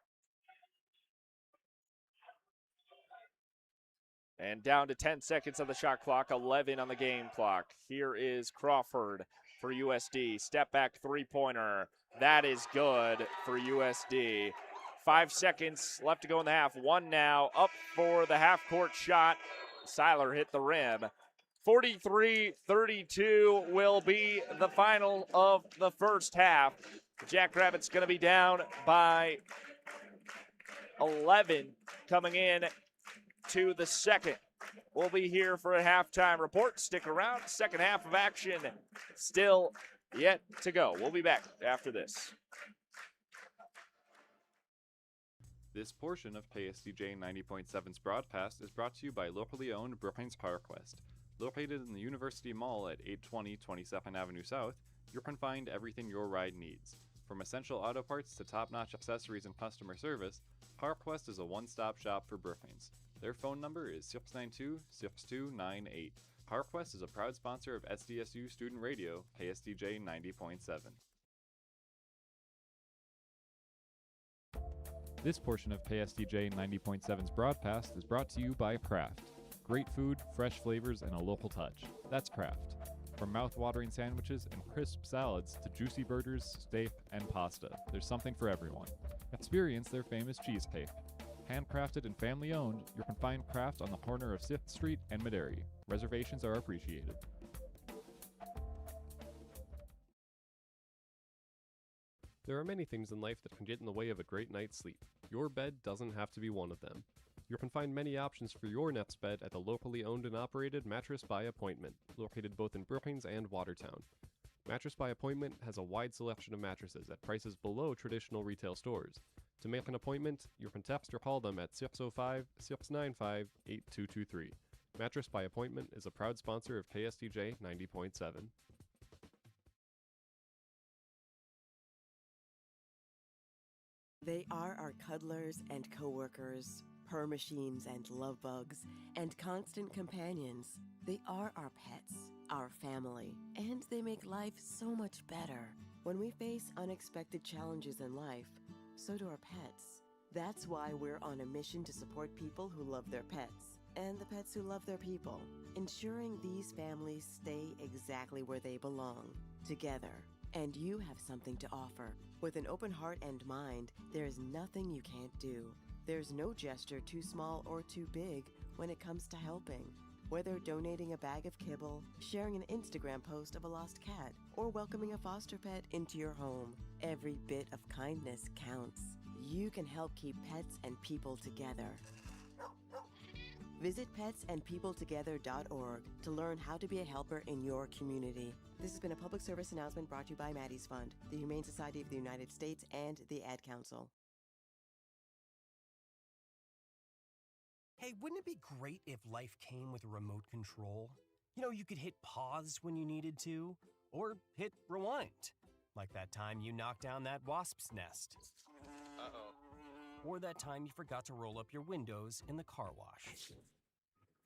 And down to 10 seconds on the shot clock, 11 on the game clock. Here is Crawford for USD. Step back 3-pointer. That is good for USD. 5 seconds left to go in the half. 1 now. Up for the half-court shot. Seiler hit the rim. 43-32 will be the final of the first half. The Jackrabbits going to be down by 11 coming in into the second. We'll be here for a halftime report. Stick around. Second half of action still yet to go. We'll be back after this. This portion of KSDJ 90.7's broadcast is brought to you by locally owned Brookings PowerQuest. Located in the University Mall at 820 22nd Avenue South, you can find everything your ride needs. From essential auto parts to top-notch accessories and customer service, PowerQuest is a one-stop shop for Brookings. Their phone number is 692-6298. PowerQuest is a proud sponsor of SDSU Student Radio, KSDJ 90.7. This portion of KSDJ 90.7's broadcast is brought to you by Kraft. Great food, fresh flavors, and a local touch. That's Kraft. From mouth-watering sandwiches and crisp salads to juicy burgers, steak, and pasta, there's something for everyone. Experience their famous cheesecake. Handcrafted and family-owned, you can find Kraft on the corner of 6th Street and Maderi. Reservations are appreciated. There are many things in life that can get in the way of a great night's sleep. Your bed doesn't have to be one of them. You can find many options for your nest bed at the locally owned and operated Mattress by Appointment, located both in Brookings and Watertown. Mattress by Appointment has a wide selection of mattresses at prices below traditional retail stores. To make an appointment, you can text or call them at 605-695-8223. Mattress by Appointment is a proud sponsor of KSDJ 90.7. They are our cuddlers and coworkers, purr machines and love bugs, and constant companions. They are our pets, our family, and they make life so much better. When we face unexpected challenges in life, so do our pets. That's why we're on a mission to support people who love their pets, and the pets who love their people, ensuring these families stay exactly where they belong, together. And you have something to offer. With an open heart and mind, there is nothing you can't do. There's no gesture too small or too big when it comes to helping. Whether donating a bag of kibble, sharing an Instagram post of a lost cat, or welcoming a foster pet into your home, every bit of kindness counts. You can help keep pets and people together. Visit petsandpeopletogether.org to learn how to be a helper in your community. This has been a public service announcement brought to you by Maddie's Fund, the Humane Society of the United States, and the Ad Council. Hey, wouldn't it be great if life came with a remote control? You know, you could hit pause when you needed to, or hit rewind. Like that time you knocked down that wasp's nest. Uh-oh. Or that time you forgot to roll up your windows in the car wash.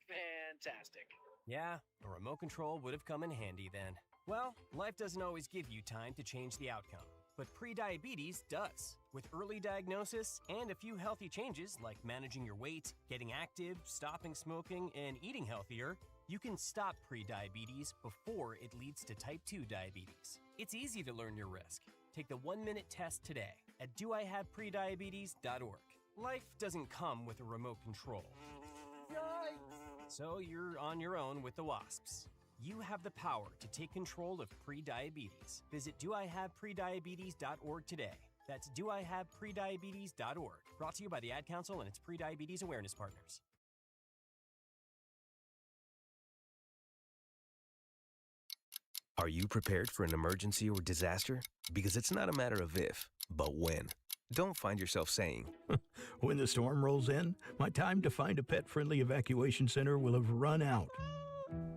Fantastic. Yeah, a remote control would have come in handy then. Well, life doesn't always give you time to change the outcome, but prediabetes does. With early diagnosis and a few healthy changes like managing your weight, getting active, stopping smoking, and eating healthier, you can stop prediabetes before it leads to type 2 diabetes. It's easy to learn your risk. Take the 1-minute test today at doihaveprediabetes.org. Life doesn't come with a remote control. Yikes! So you're on your own with the wasps. You have the power to take control of prediabetes. Visit doihaveprediabetes.org today. That's doihaveprediabetes.org. Brought to you by the Ad Council and its prediabetes awareness partners. Are you prepared for an emergency or disaster? Because it's not a matter of if, but when. Don't find yourself saying, when the storm rolls in, my time to find a pet-friendly evacuation center will have run out.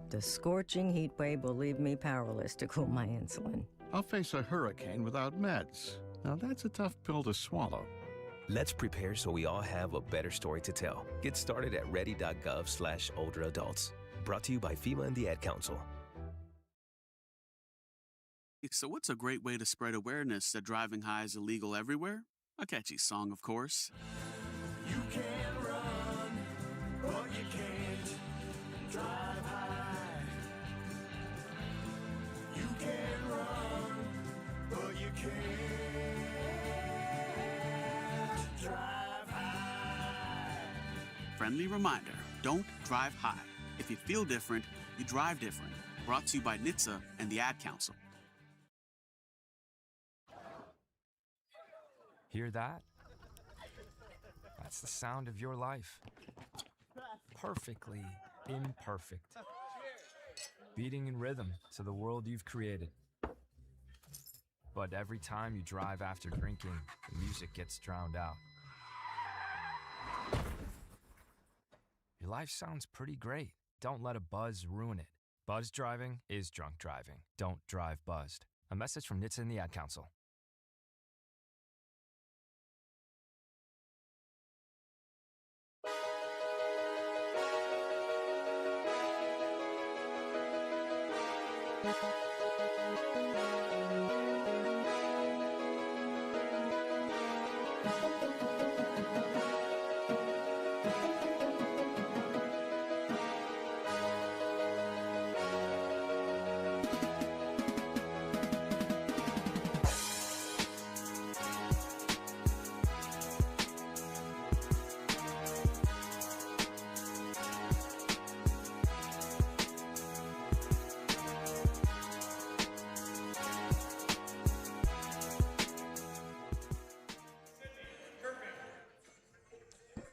The scorching heat wave will leave me powerless to cool my insulin. I'll face a hurricane without meds. Now that's a tough pill to swallow. Let's prepare so we all have a better story to tell. Get started at ready.gov/olderadults. Brought to you by FEMA and the Ad Council. So what's a great way to spread awareness that driving high is illegal everywhere? A catchy song, of course. You can run, but you can't drive high. You can run, but you can't drive high. Friendly reminder, don't drive high. If you feel different, you drive different. Brought to you by NHTSA and the Ad Council. Hear that? That's the sound of your life. perfectly imperfect. Beating in rhythm to the world you've created. But every time you drive after drinking, the music gets drowned out. Your life sounds pretty great. Don't let a buzz ruin it. Buzz driving is drunk driving. Don't drive buzzed. A message from NHTSA and the Ad Council.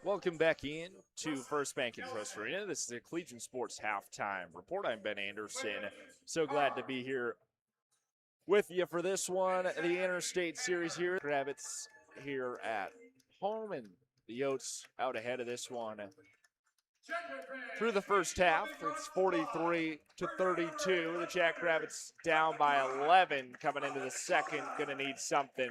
Welcome back in to First Bank and Trust Arena. This is the Collegiate Sports Halftime Report. I'm Ben Anderson. So glad to be here with you for this one. The Interstate Series here. Jackrabbits here at home, and the Yotes out ahead of this one. Through the first half, it's 43-32. The Jackrabbits down by 11 coming into the second. Going to need something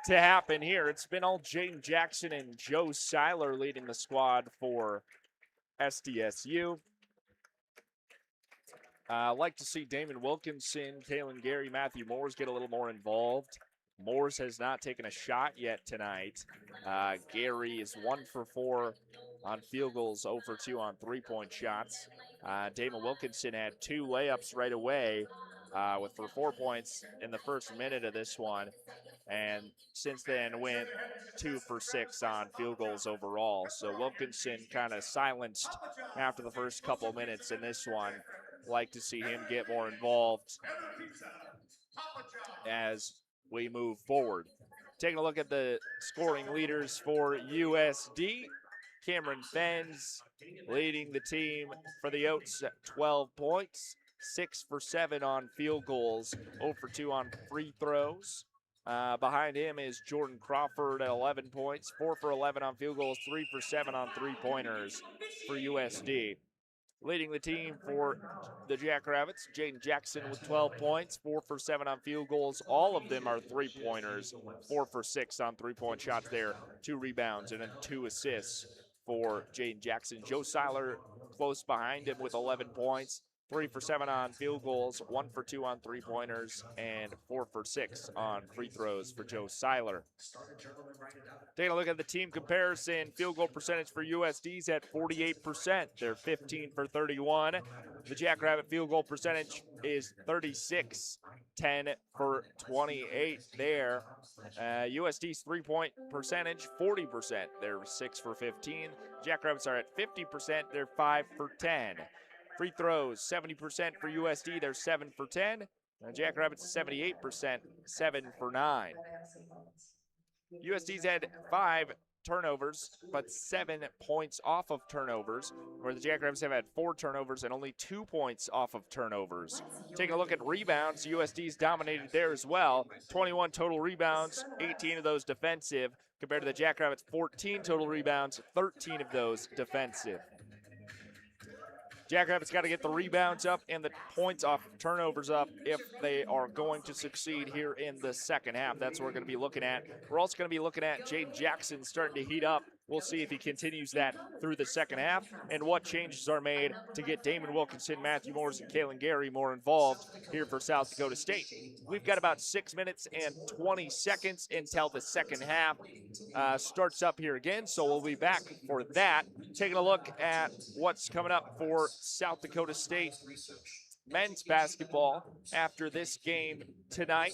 to happen here. It's been all Jaden Jackson and Joe Seiler leading the squad for SDSU. Like to see Damon Wilkinson, Kalen Gary, Matthew Moores get a little more involved. Moores has not taken a shot yet tonight. Gary is 1 for 4 on field goals, 0 for 2 on three-point shots. Damon Wilkinson had 2 layups right away for 4 points in the first minute of this one. And since then went 2 for 6 on field goals overall. So Wilkinson kind of silenced after the first couple minutes in this one. Like to see him get more involved as we move forward. Taking a look at the scoring leaders for USD. Cameron Benz leading the team for the Yotes at 12 points, 6 for 7 on field goals, 0 for 2 on free throws. Behind him is Jordan Crawford at 11 points, 4 for 11 on field goals, 3 for 7 on three-pointers for USD. Leading the team for the Jackrabbits, Jaden Jackson with 12 points, 4 for 7 on field goals. All of them are three-pointers, 4 for 6 on three-point shots there, 2 rebounds and then 2 assists for Jaden Jackson. Joe Seiler close behind him with 11 points, 3 for 7 on field goals, 1 for 2 on three-pointers, and 4 for 6 on free throws for Joe Seiler. Taking a look at the team comparison, field goal percentage for USD's at 48%. They're 15 for 31. The Jackrabbit field goal percentage is 36, 10 for 28 there. USD's three-point percentage, 40%. They're 6 for 15. Jackrabbits are at 50%. They're 5 for 10. Free throws, 70% for USD. They're 7 for 10. Jackrabbits, 78%, 7 for 9. USD's had 5 turnovers, but 7 points off of turnovers, where the Jackrabbits have had 4 turnovers and only 2 points off of turnovers. Taking a look at rebounds, USD's dominated there as well. 21 total rebounds, 18 of those defensive, compared to the Jackrabbits' 14 total rebounds, 13 of those defensive. Jackrabbits got to get the rebounds up and the points off turnovers up if they are going to succeed here in the second half. That's what we're going to be looking at. We're also going to be looking at Jaden Jackson starting to heat up. We'll see if he continues that through the second half and what changes are made to get Damon Wilkinson, Matthew Moores, and Kalen Gary more involved here for South Dakota State. We've got about 6 minutes and 20 seconds until the second half starts up here again, so we'll be back for that. Taking a look at what's coming up for South Dakota State men's basketball after this game tonight.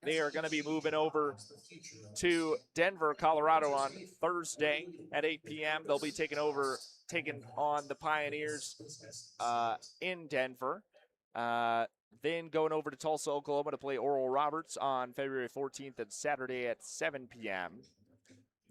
They are going to be moving over to Denver, Colorado on Thursday at 8 p.m. They'll be taking on the Pioneers in Denver. Then going over to Tulsa, Oklahoma to play Oral Roberts on February 14th and Saturday at 7 p.m.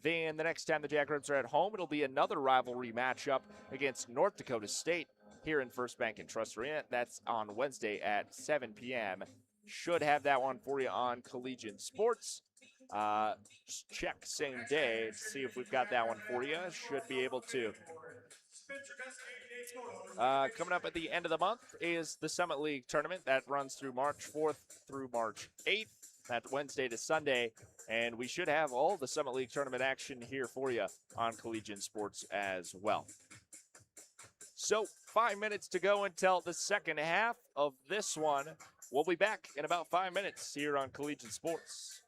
Then the next time the Jackrabbits are at home, it'll be another rivalry matchup against North Dakota State here in First Bank and Trust Arena. That's on Wednesday at 7 p.m. Should have that one for you on Collegiate Sports. Just check same day to see if we've got that one for you. Should be able to. Coming up at the end of the month is the Summit League tournament that runs through March 4th through March 8th. That's Wednesday to Sunday, and we should have all the Summit League tournament action here for you on Collegiate Sports as well. So 5 minutes to go until the second half of this one. We'll be back in about 5 minutes here on Collegiate Sports.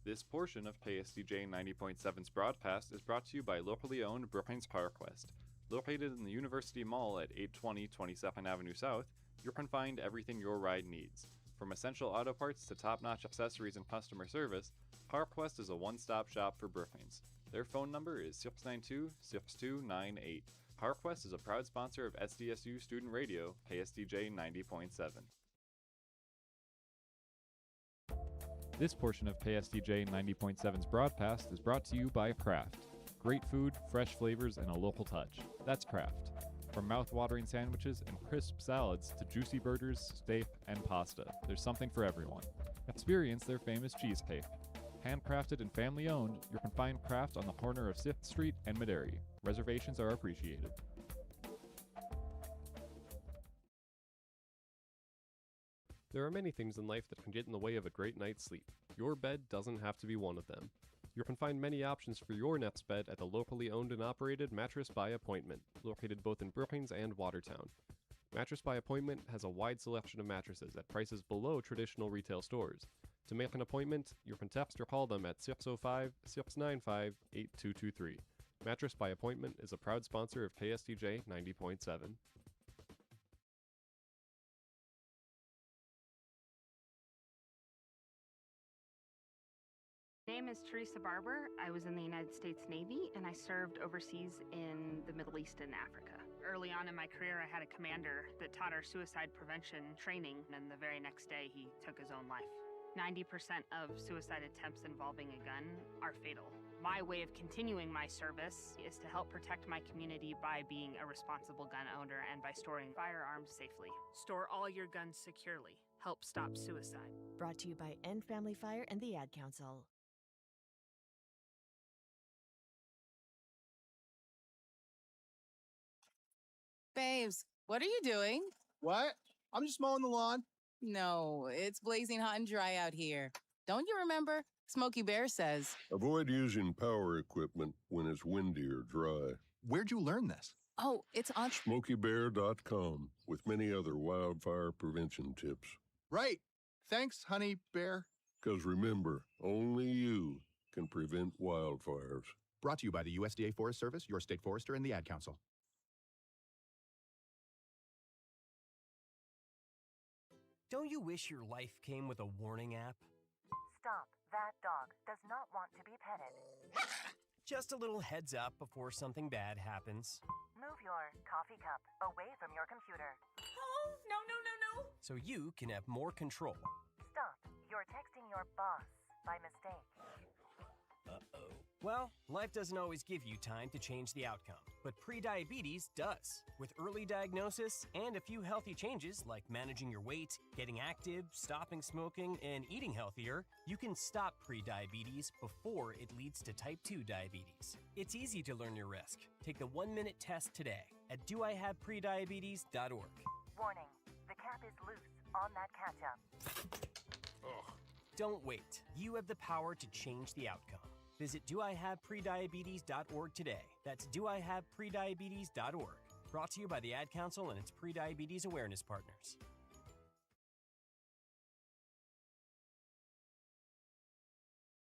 This portion of KSDJ 90.7's broadcast is brought to you by locally owned Brookings PowerQuest. Located in the University Mall at 820 22nd Avenue South, you can find everything your ride needs. From essential auto parts to top-notch accessories and customer service, PowerQuest is a one-stop shop for Brookings. Their phone number is 692-6298. PowerQuest is a proud sponsor of SDSU Student Radio, KSDJ 90.7. This portion of KSDJ 90.7's broadcast is brought to you by Kraft. Great food, fresh flavors, and a local touch. That's Kraft. From mouth-watering sandwiches and crisp salads to juicy burgers, steak, and pasta, there's something for everyone. Experience their famous cheesecake. Handcrafted and family-owned, you can find Kraft on the corner of 6th Street and Maderi. Reservations are appreciated. There are many things in life that can get in the way of a great night's sleep. Your bed doesn't have to be one of them. You can find many options for your nest bed at the locally owned and operated Mattress by Appointment, located both in Brookings and Watertown. Mattress by Appointment has a wide selection of mattresses at prices below traditional retail stores. To make an appointment, you can text or call them at 605-695-8223. Mattress by Appointment is a proud sponsor of KSDJ 90.7. My name is Teresa Barber. I was in the United States Navy and I served overseas in the Middle East and Africa. Early on in my career, I had a commander that taught our suicide prevention training, and the very next day he took his own life. 90% of suicide attempts involving a gun are fatal. My way of continuing my service is to help protect my community by being a responsible gun owner and by storing firearms safely. Store all your guns securely. Help stop suicide. Brought to you by End Family Fire and the Ad Council. Babes, what are you doing? What? I'm just mowing the lawn. No, it's blazing hot and dry out here. Don't you remember? Smokey Bear says. Avoid using power equipment when it's windy or dry. Where'd you learn this? Oh, it's on SmokeyBear.com with many other wildfire prevention tips. Right. Thanks, Honey Bear. Because remember, only you can prevent wildfires. Brought to you by the USDA Forest Service, your state forester, and the Ad Council. Don't you wish your life came with a warning app? Stop. That dog does not want to be petted. Just a little heads up before something bad happens. Move your coffee cup away from your computer. Oh, no. So you can have more control. Stop. You're texting your boss by mistake. Uh-oh. Well, life doesn't always give you time to change the outcome, but prediabetes does. With early diagnosis and a few healthy changes like managing your weight, getting active, stopping smoking, and eating healthier, you can stop prediabetes before it leads to type 2 diabetes. It's easy to learn your risk. Take the 1-minute test today at doihaveprediabetes.org. Warning, the cap is loose on that ketchup. Ugh. Don't wait. You have the power to change the outcome. Visit doihaveprediabetes.org today. That's doihaveprediabetes.org. Brought to you by the Ad Council and its prediabetes awareness partners.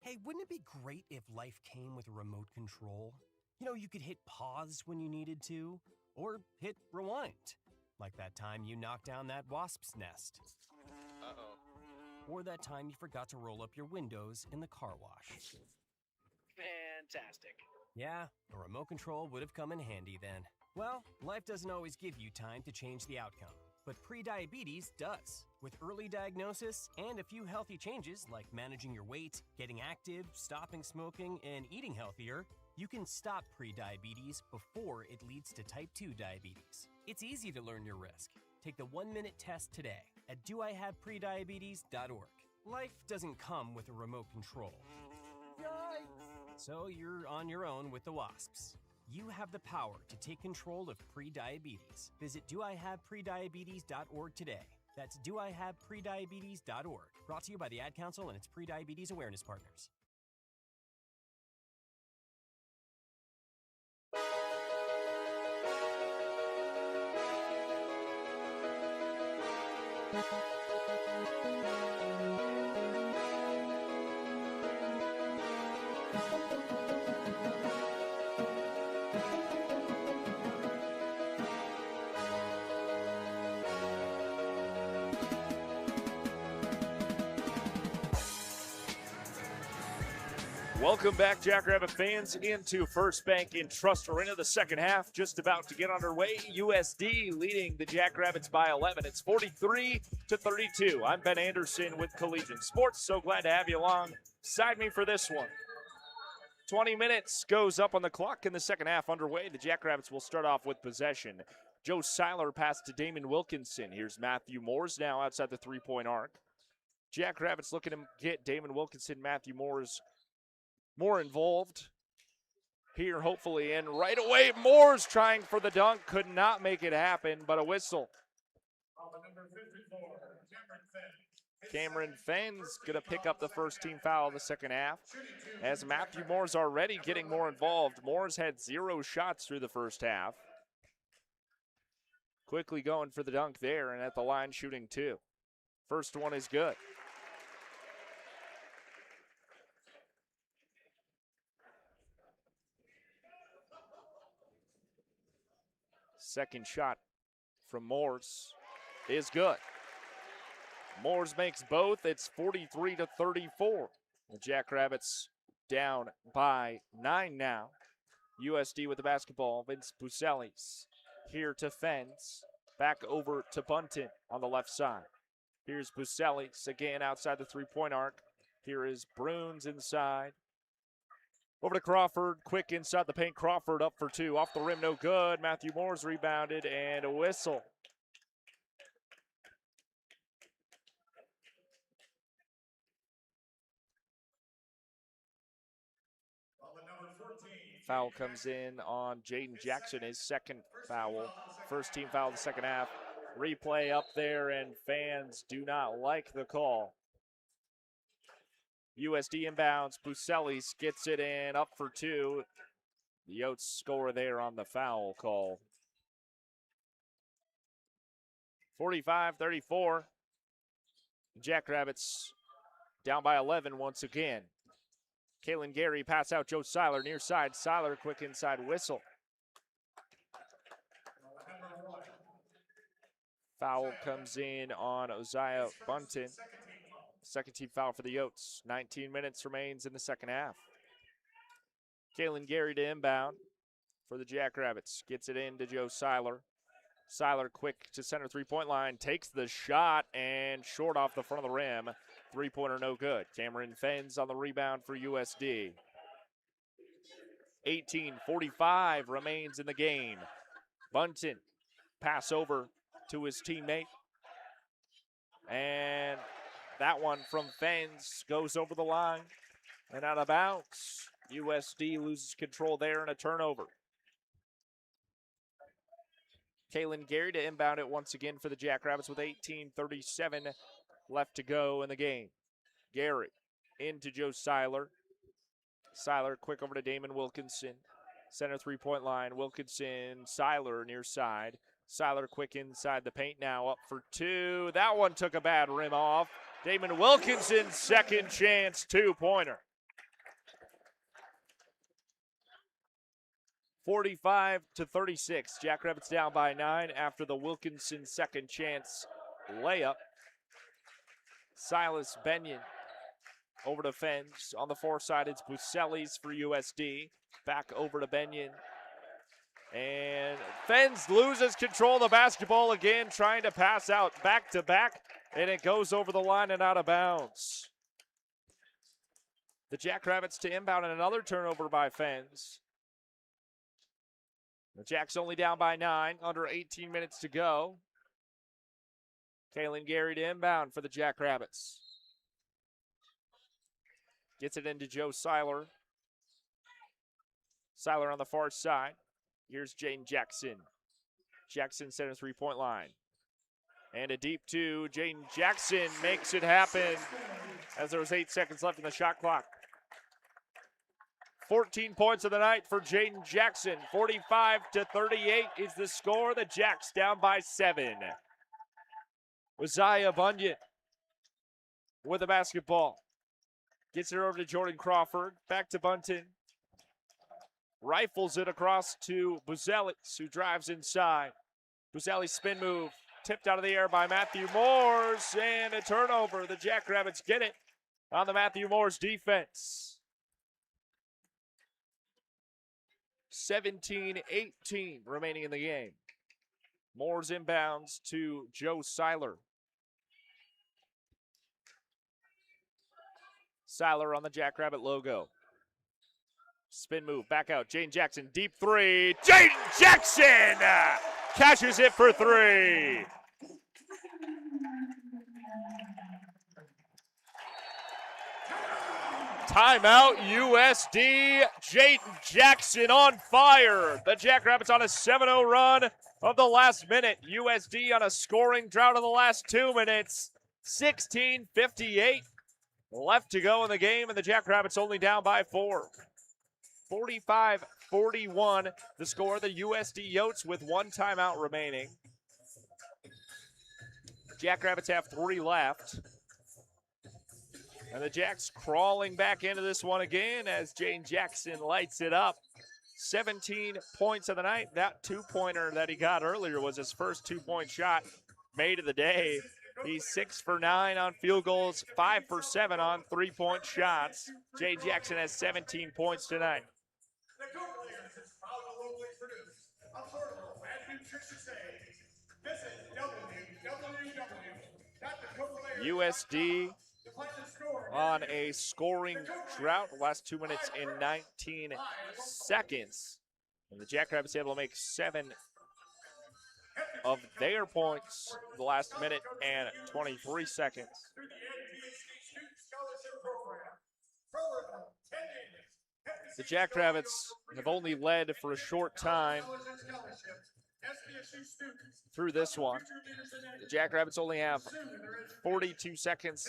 Hey, wouldn't it be great if life came with a remote control? You know, you could hit pause when you needed to, or hit rewind. Like that time you knocked down that wasp's nest. Uh-oh. Or that time you forgot to roll up your windows in the car wash. Fantastic. Yeah, a remote control would have come in handy then. Well, life doesn't always give you time to change the outcome, but prediabetes does. With early diagnosis and a few healthy changes like managing your weight, getting active, stopping smoking, and eating healthier, you can stop prediabetes before it leads to type 2 diabetes. It's easy to learn your risk. Take the 1-minute test today at doihaveprediabetes.org. Life doesn't come with a remote control. So you're on your own with the wasps. You have the power to take control of prediabetes. Visit doihaveprediabetes.org today. That's doihaveprediabetes.org. Brought to you by the Ad Council and its prediabetes awareness partners. Welcome back, Jackrabbit fans, into First Bank in Trust Arena. The second half just about to get underway. USD leading the Jackrabbits by 11. It's 43-32. I'm Ben Anderson with Collegiate Sports. So glad to have you alongside me for this one. 20 minutes goes up on the clock in the second half underway. The Jackrabbits will start off with possession. Joe Seiler passed to Damon Wilkinson. Here's Matthew Moores now outside the three-point arc. Jackrabbits looking to get Damon Wilkinson, Matthew Moores more involved here, hopefully. And right away, Moore's trying for the dunk. Could not make it happen, but a whistle. Cameron Fenn's going to pick up the first team foul of the second half, as Matthew Moore's already getting more involved. Moore's had 0 shots through the first half. Quickly going for the dunk there, and at the line shooting 2. First one is good. Second shot from Moores is good. Moores makes both. It's 43-34. The Jackrabbits down by 9 now. USD with the basketball. Vince Busellis here to Fens. Back over to Bunton on the left side. Here's Busellis again outside the three-point arc. Here is Bruns inside. Over to Crawford, quick inside the paint. Crawford up for 2, off the rim, no good. Matthew Moore's rebounded, and a whistle. Foul comes in on Jaden Jackson, his second foul. First team foul of the second half. Replay up there, and fans do not like the call. USD inbounds. Busellis gets it in, up for 2. The Yotes score there on the foul call. 45-34. Jackrabbits down by 11 once again. Kalen Gary pass out Joe Seiler near side. Seiler quick inside whistle. Foul comes in on Uzziah Bunton. Second team foul for the Yotes. 19 minutes remains in the second half. Kalen Gary to inbound for the Jackrabbits. Gets it in to Joe Seiler. Seiler quick to center three-point line. Takes the shot and short off the front of the rim. Three-pointer no good. Cameron Fens on the rebound for USD. 18:45 remains in the game. Bunton pass over to his teammate. And that one from Fens goes over the line and out of bounds. USD loses control there and a turnover. Kalen Gary to inbound it once again for the Jackrabbits with 18:37 left to go in the game. Gary into Joe Seiler. Seiler quick over to Damon Wilkinson. Center three-point line. Wilkinson, Seiler near side. Seiler quick inside the paint now, up for 2. That one took a bad rim off. Damon Wilkinson's second chance two-pointer. 45-36. Jackrabbits down by 9 after the Wilkinson second chance layup. Silas Benyon over to Fens. On the far side, it's Busellis for USD. Back over to Benyon. And Fens loses control of the basketball again, trying to pass out back to back, and it goes over the line and out of bounds. The Jackrabbits to inbound and another turnover by Fens. The Jacks only down by 9, under 18 minutes to go. Kaylin Gary to inbound for the Jackrabbits. Gets it into Joe Seiler. Seiler on the far side. Here's Jane Jackson. Jackson center three-point line. And a deep two. Jane Jackson makes it happen as there was 8 seconds left in the shot clock. 14 points of the night for Jane Jackson. 45-38 is the score. The Jacks down by 7. Uzziah Bunyan with the basketball. Gets it over to Jordan Crawford. Back to Bunton. Rifles it across to Buzelis, who drives inside. Buzelis spin move. Tipped out of the air by Matthew Moores. And a turnover. The Jackrabbits get it on the Matthew Moores defense. 17-18 remaining in the game. Moores inbounds to Joe Seiler. Seiler on the Jackrabbit logo. Spin move, back out. Jane Jackson, deep three. Jane Jackson catches it for 3. Timeout, USD. Jane Jackson on fire. The Jackrabbits on a 7-0 run of the last minute. USD on a scoring drought of the last 2 minutes. 16:58 left to go in the game, and the Jackrabbits only down by 4. 45-41 the score. The USD Yotes with 1 timeout remaining. Jackrabbits have 3 left. And the Jacks crawling back into this one again as Jane Jackson lights it up. 17 points of the night. That 2-pointer that he got earlier was his first 2-point shot made of the day. He's 6 for 9 on field goals, 5 for 7 on 3-point shots. Jane Jackson has 17 points tonight. USD on a scoring drought, the last 2 minutes and 19 seconds. And the Jackrabbits able to make 7 of their points the last minute and 23 seconds. The Jackrabbits have only led for a short time through this one. The Jackrabbits only have 42 seconds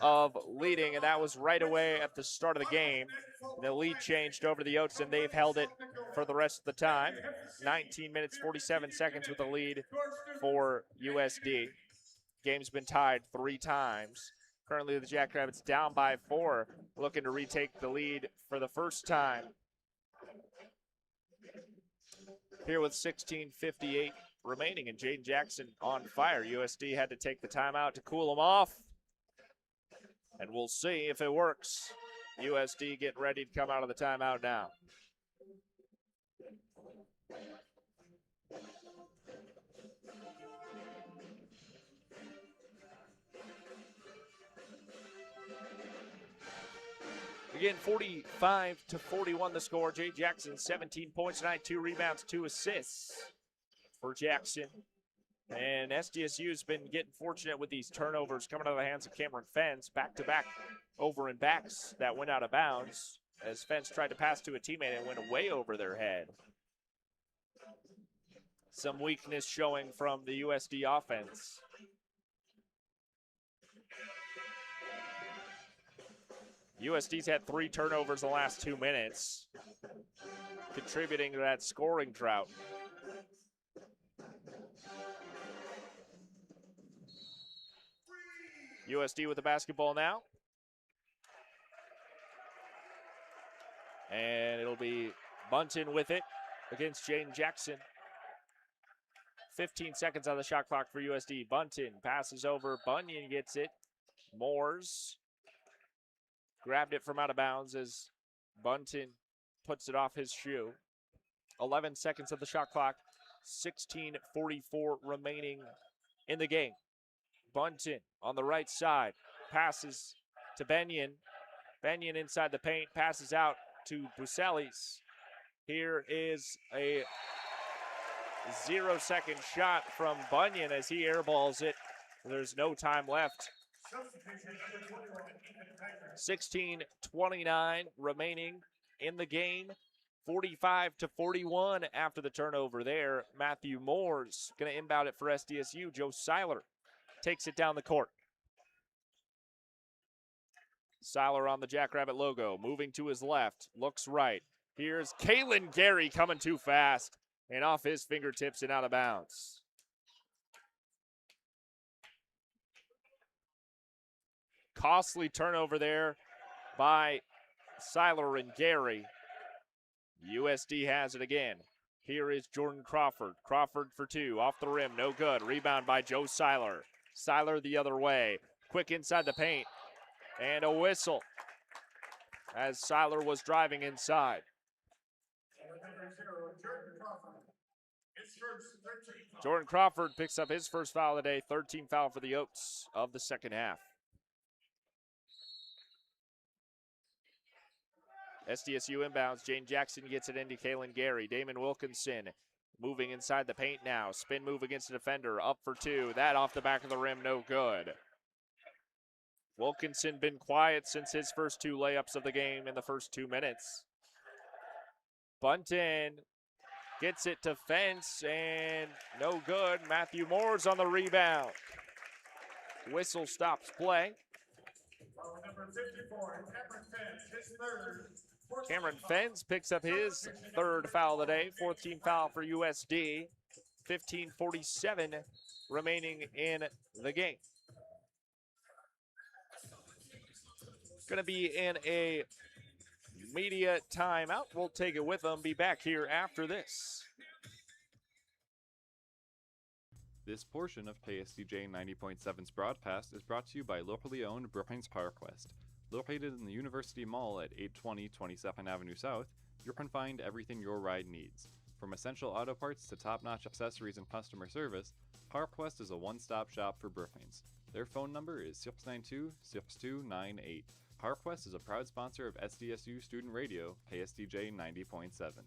of leading, and that was right away at the start of the game. The lead changed over to the Yotes, and they've held it for the rest of the time. 19 minutes, 47 seconds with the lead for USD. Game's been tied 3 times. Currently, the Jackrabbits down by 4, looking to retake the lead for the first time. Here with 16:58 remaining, and Jane Jackson on fire. USD had to take the timeout to cool him off, and we'll see if it works. USD getting ready to come out of the timeout now. Again, 45-41 the score. Jay Jackson, 17 points tonight, 2 rebounds, 2 assists for Jackson. And SDSU's been getting fortunate with these turnovers coming out of the hands of Cameron Fens. Back-to-back over and backs that went out of bounds as Fens tried to pass to a teammate and went way over their head. Some weakness showing from the USD offense. USD's had 3 turnovers in the last 2 minutes, contributing to that scoring drought. USD with the basketball now. And it'll be Bunton with it against Jane Jackson. 15 seconds on the shot clock for USD. Bunton passes over. Bunyan gets it. Moores grabbed it from out of bounds as Bunton puts it off his shoe. 11 seconds of the shot clock. 16:44 remaining in the game. Bunton on the right side. Passes to Benyon. Benyon inside the paint. Passes out to Buselis. Here is a 0-second shot from Bunyan as he airballs it. There's no time left. 16:29 remaining in the game. 45-41 after the turnover there. Matthew Moore's going to inbound it for SDSU. Joe Seiler takes it down the court. Seiler on the Jackrabbit logo, moving to his left, looks right. Here's Kalen Gary coming too fast and off his fingertips and out of bounds. Costly turnover there by Seiler and Gary. USD has it again. Here is Jordan Crawford. Crawford for two, off the rim, no good. Rebound by Joe Seiler. Seiler the other way. Quick inside the paint. And a whistle as Seiler was driving inside. Jordan Crawford picks up his first foul of the day, 13th foul for the Yotes of the second half. SDSU inbounds. Jane Jackson gets it into Kalen Gary. Damon Wilkinson moving inside the paint now. Spin move against the defender. Up for two. That off the back of the rim, no good. Wilkinson been quiet since his first two layups of the game in the first 2 minutes. Bunton gets it to Fence and no good. Matthew Moore's on the rebound. Whistle stops play. Cameron Fence picks up his third foul of the day, 14th foul for USD. 15:47 remaining in the game. Going to be in a media timeout. We'll take it with them. Be back here after this. This portion of KSDJ 90.7's broadcast is brought to you by locally owned Brookings PowerQuest. Located in the University Mall at 820 22nd Avenue South, you can find everything your ride needs. From essential auto parts to top-notch accessories and customer service, PowerQuest is a one-stop shop for Brookings. Their phone number is 692-6298. PowerQuest is a proud sponsor of SDSU Student Radio, KSDJ 90.7.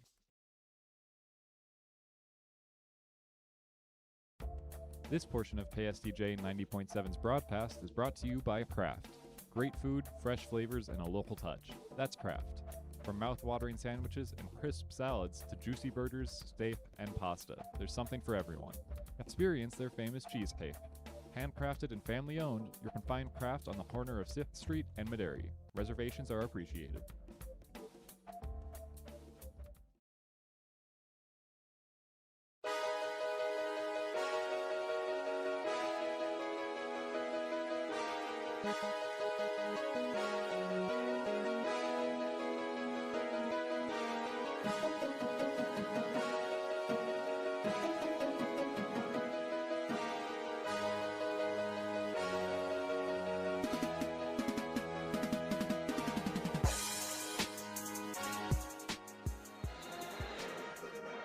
This portion of KSDJ 90.7's broadcast is brought to you by Kraft. Great food, fresh flavors, and a local touch. That's Kraft. From mouth-watering sandwiches and crisp salads to juicy burgers, steak, and pasta, there's something for everyone. Experience their famous cheesecake. Handcrafted and family-owned, you can find Kraft on the corner of 6th Street and Maderi. Reservations are appreciated.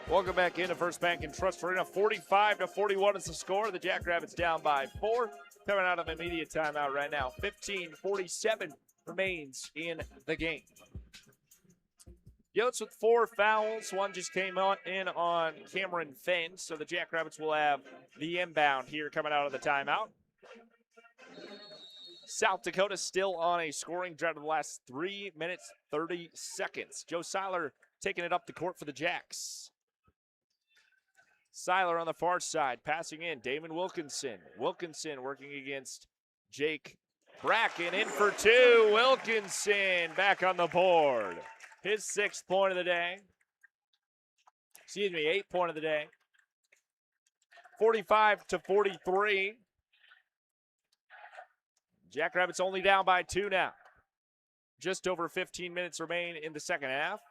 Welcome back into First Bank and Trust Arena. 45-41 is the score. The Jackrabbits down by 4. Coming out of immediate timeout right now. 15:47 remains in the game. Yotes with 4 fouls. One just came in on Cameron Fenn. So the Jackrabbits will have the inbound here coming out of the timeout. South Dakota still on a scoring drought of the last 3 minutes, 30 seconds. Joe Seiler taking it up the court for the Jacks. Seiler on the far side, passing in. Damon Wilkinson. Wilkinson working against Jake Bracken. In for 2. Wilkinson back on the board. His 6th point of the day. Excuse me, 8th point of the day. 45-43. Jackrabbits only down by 2 now. Just over 15 minutes remain in the second half.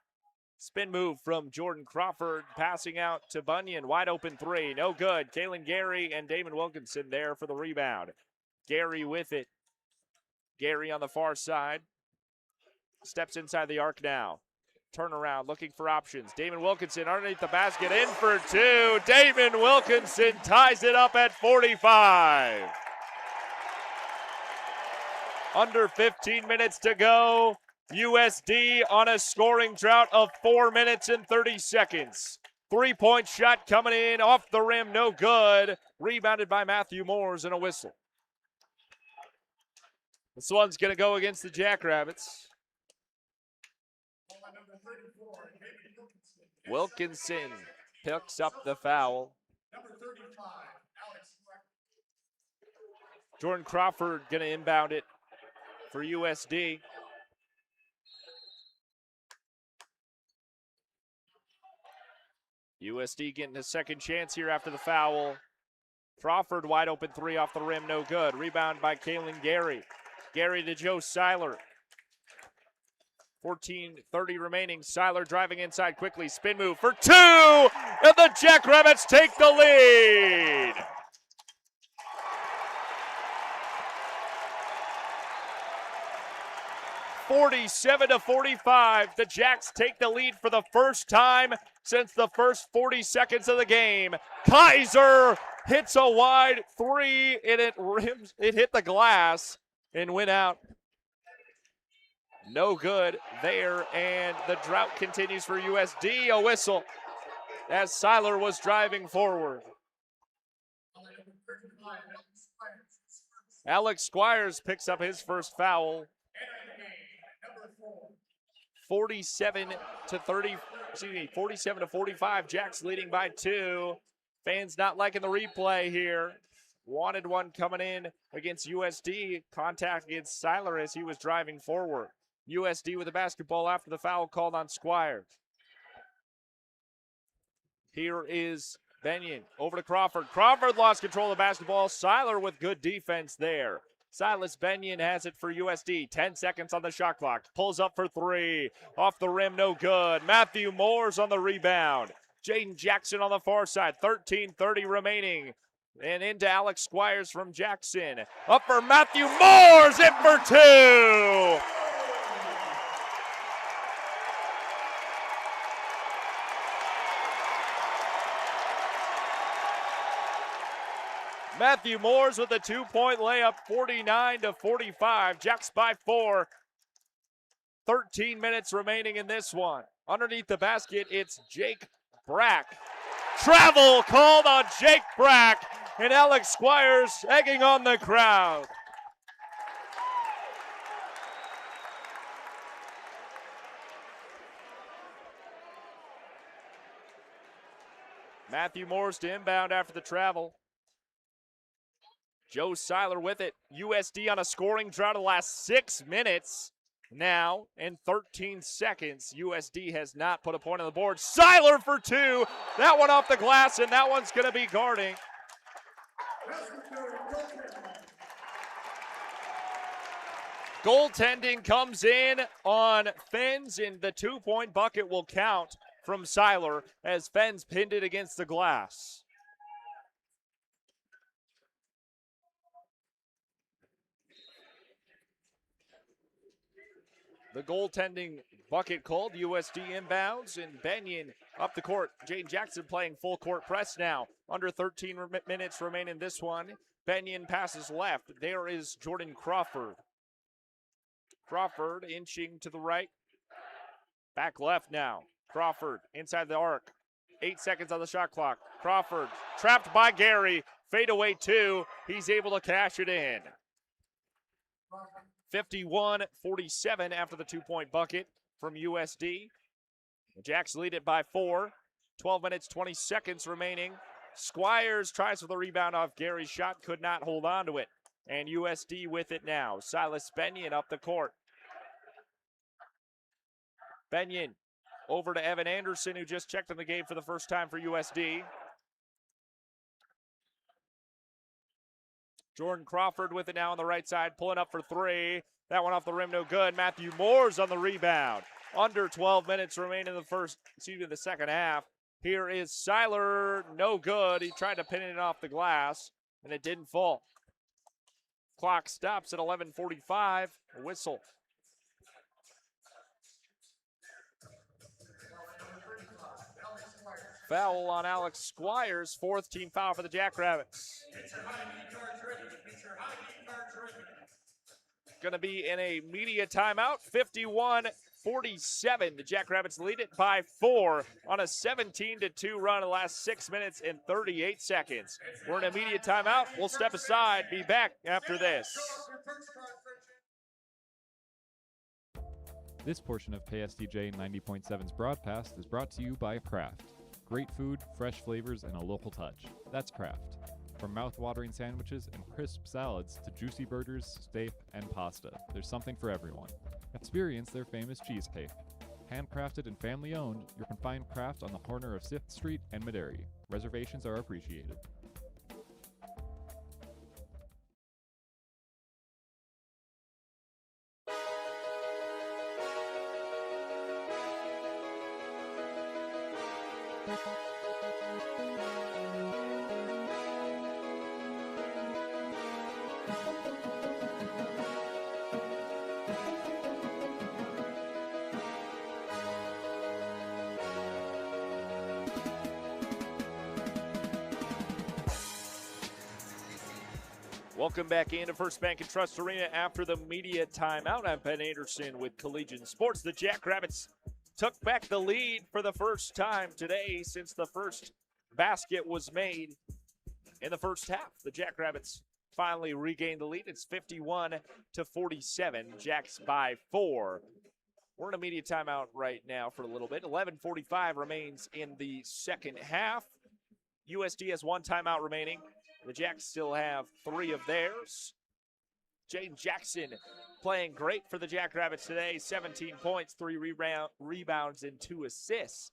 Spin move from Jordan Crawford, passing out to Bunyan. Wide open 3, no good. Kalen Gary and Damon Wilkinson there for the rebound. Gary with it. Gary on the far side. Steps inside the arc now. turnaround, looking for options. Damon Wilkinson underneath the basket, in for two. Damon Wilkinson ties it up at 45. Under 15 minutes to go. USD on a scoring drought of 4 minutes and 30 seconds. Three-point shot coming in off the rim, no good. Rebounded by Matthew Moores and a whistle. This one's going to go against the Jackrabbits. Wilkinson picks up the foul. Jordan Crawford going to inbound it for USD. USD getting a second chance here after the foul. Crawford wide open three off the rim, no good. Rebound by Kalen Gary. Gary to Joe Seiler. 14:30 remaining. Seiler driving inside quickly. Spin move for two, and the Jackrabbits take the lead. (47-45). The Jacks take the lead for the first time since the first 40 seconds of the game. Kaiser hits a wide three, and it hit the glass and went out. No good there, and the drought continues for USD. A whistle as Seiler was driving forward. Alex Squires picks up his first foul. 47-45. Jacks leading by two. Fans not liking the replay here. Wanted one coming in against USD. Contact against Seiler as he was driving forward. USD with the basketball after the foul called on Squires. Here is Benyon over to Crawford. Crawford lost control of the basketball. Seiler with good defense there. Silas Benyon has it for USD. 10 seconds on the shot clock. Pulls up for three. Off the rim, no good. Matthew Moore's on the rebound. Jaden Jackson on the far side. 13:30 remaining. And into Alex Squires from Jackson. Up for Matthew Moore's, in for two. Matthew Moores with a two-point layup, 49-45. Jacks by four. 13 minutes remaining in this one. Underneath the basket, it's Jake Brack. Travel called on Jake Brack, and Alex Squires egging on the crowd. Matthew Moores to inbound after the travel. Joe Seiler with it. USD on a scoring drought of the last 6 minutes now and 13 seconds. USD has not put a point on the board. Seiler for two. That one off the glass, and that one's going to be guarding. Goaltending comes in on Fens, and the two-point bucket will count from Seiler as Fens pinned it against the glass. The goaltending bucket called. USD inbounds, and Benyon up the court. Jaden Jackson playing full court press now. Under 13 minutes remain in this one. Benyon passes left. There is Jordan Crawford. Crawford inching to the right. Back left now. Crawford inside the arc. 8 seconds on the shot clock. Crawford trapped by Gary. Fadeaway two. He's able to cash it in. 51-47 after the two-point bucket from USD. The Jacks lead it by four. 12 minutes, 20 seconds remaining. Squires tries for the rebound off Gary's shot, could not hold on to it. And USD with it now. Silas Benyon up the court. Benyon over to Evan Anderson, who just checked in the game for the first time for USD. Jordan Crawford with it now on the right side, pulling up for three. That one off the rim, no good. Matthew Moore's on the rebound. Under 12 minutes remain in the second half. Here is Seiler, no good. He tried to pin it off the glass, and it didn't fall. Clock stops at 11:45. A whistle. foul on Alex Squires, fourth team foul for the Jackrabbits. Going to be in a media timeout, 51-47. The Jackrabbits lead it by 4 on a 17-2 run in the last 6 minutes and 38 seconds. We're in a media timeout. We'll step aside, be back after this. This portion of KSTJ 90.7's broadcast is brought to you by Kraft. Great food, fresh flavors, and a local touch. That's Kraft. From mouth-watering sandwiches and crisp salads to juicy burgers, steak, and pasta, there's something for everyone. Experience their famous cheesecake. Handcrafted and family-owned, you can find Kraft on the corner of 6th Street and Maderi. Reservations are appreciated. Welcome back into First Bank and Trust Arena after the media timeout. I'm Ben Anderson with Collegiate Sports. The Jackrabbits took back the lead for the first time today since the first basket was made in the first half. The Jackrabbits finally regained the lead. It's 51-47. Jacks by 4. We're in a media timeout right now for a little bit. 11:45 remains in the second half. USD has 1 timeout remaining. The Jacks still have 3 of theirs. Jaden Jackson playing great for the Jackrabbits today. 17 points, 3 rebounds, and 2 assists.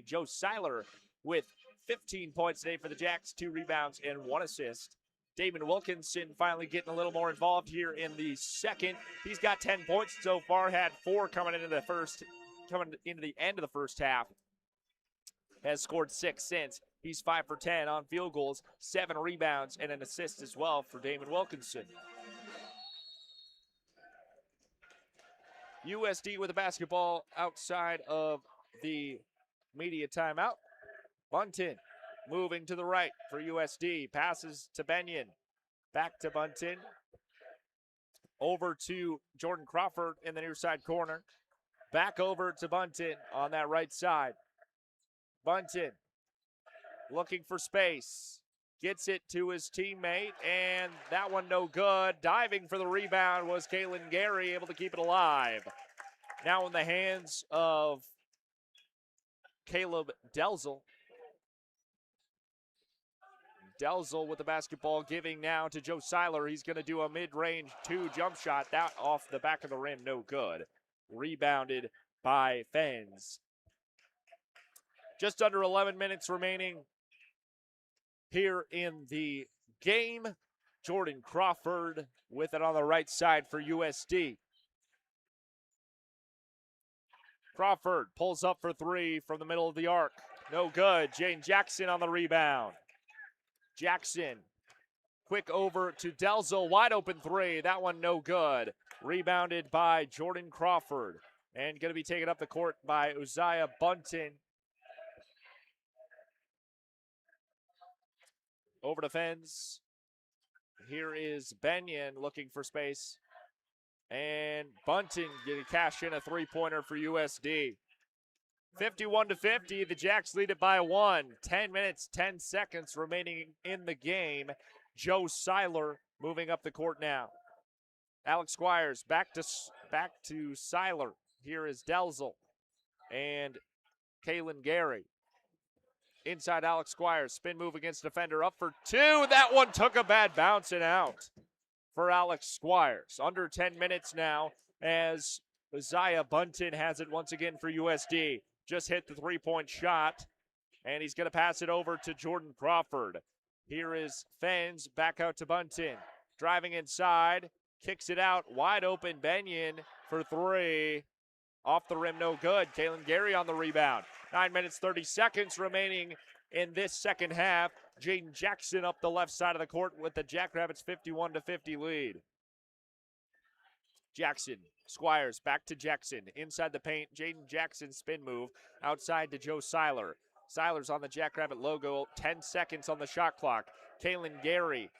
Joe Seiler with 15 points today for the Jacks, 2 rebounds and 1 assist. Damon Wilkinson finally getting a little more involved here in the second. He's got 10 points so far, had 4 coming into the end of the first half. Has scored 6 since. He's 5 for 10 on field goals, 7 rebounds, and an assist as well for Damon Wilkinson. USD with the basketball outside of the media timeout. Bunton moving to the right for USD. Passes to Benyon. Back to Bunton. Over to Jordan Crawford in the near side corner. Back over to Bunton on that right side. Bunton looking for space. Gets it to his teammate, and that one no good. Diving for the rebound was Kalen Gary, able to keep it alive. Now in the hands of Caleb Delzel. Delzel with the basketball, giving now to Joe Seiler. He's going to do a mid-range 2 jump shot. That off the back of the rim, no good. Rebounded by Fens. Just under 11 minutes remaining here in the game. Jordan Crawford with it on the right side for USD. Crawford pulls up for 3 from the middle of the arc. No good. Jaden Jackson on the rebound. Jackson, quick over to Delzo, wide open 3. That one no good. Rebounded by Jordan Crawford. And going to be taken up the court by Uzziah Bunton. Over to Fens. Here is Benyon looking for space. And Bunton going to cash in a 3-pointer for USD. 51-50, the Jacks lead it by 1. 10 minutes, 10 seconds remaining in the game. Joe Seiler moving up the court now. Alex Squires back to Seiler. Here is Delzel and Kalen Gary. Inside Alex Squires, spin move against defender, up for 2. That one took a bad bounce and out for Alex Squires. Under 10 minutes now as Uzziah Bunton has it once again for USD. Just hit the 3-point shot, and he's going to pass it over to Jordan Crawford. Here is Fens back out to Bunton. Driving inside, kicks it out, wide open Benyon for 3. Off the rim, no good. Kalen Gary on the rebound. 9 minutes, 30 seconds remaining in this second half. Jaden Jackson up the left side of the court with the Jackrabbits 51-50 lead. Jackson, Squires back to Jackson. Inside the paint, Jaden Jackson spin move. Outside to Joe Seiler. Seiler's on the Jackrabbit logo, 10 seconds on the shot clock. Kalen Gary,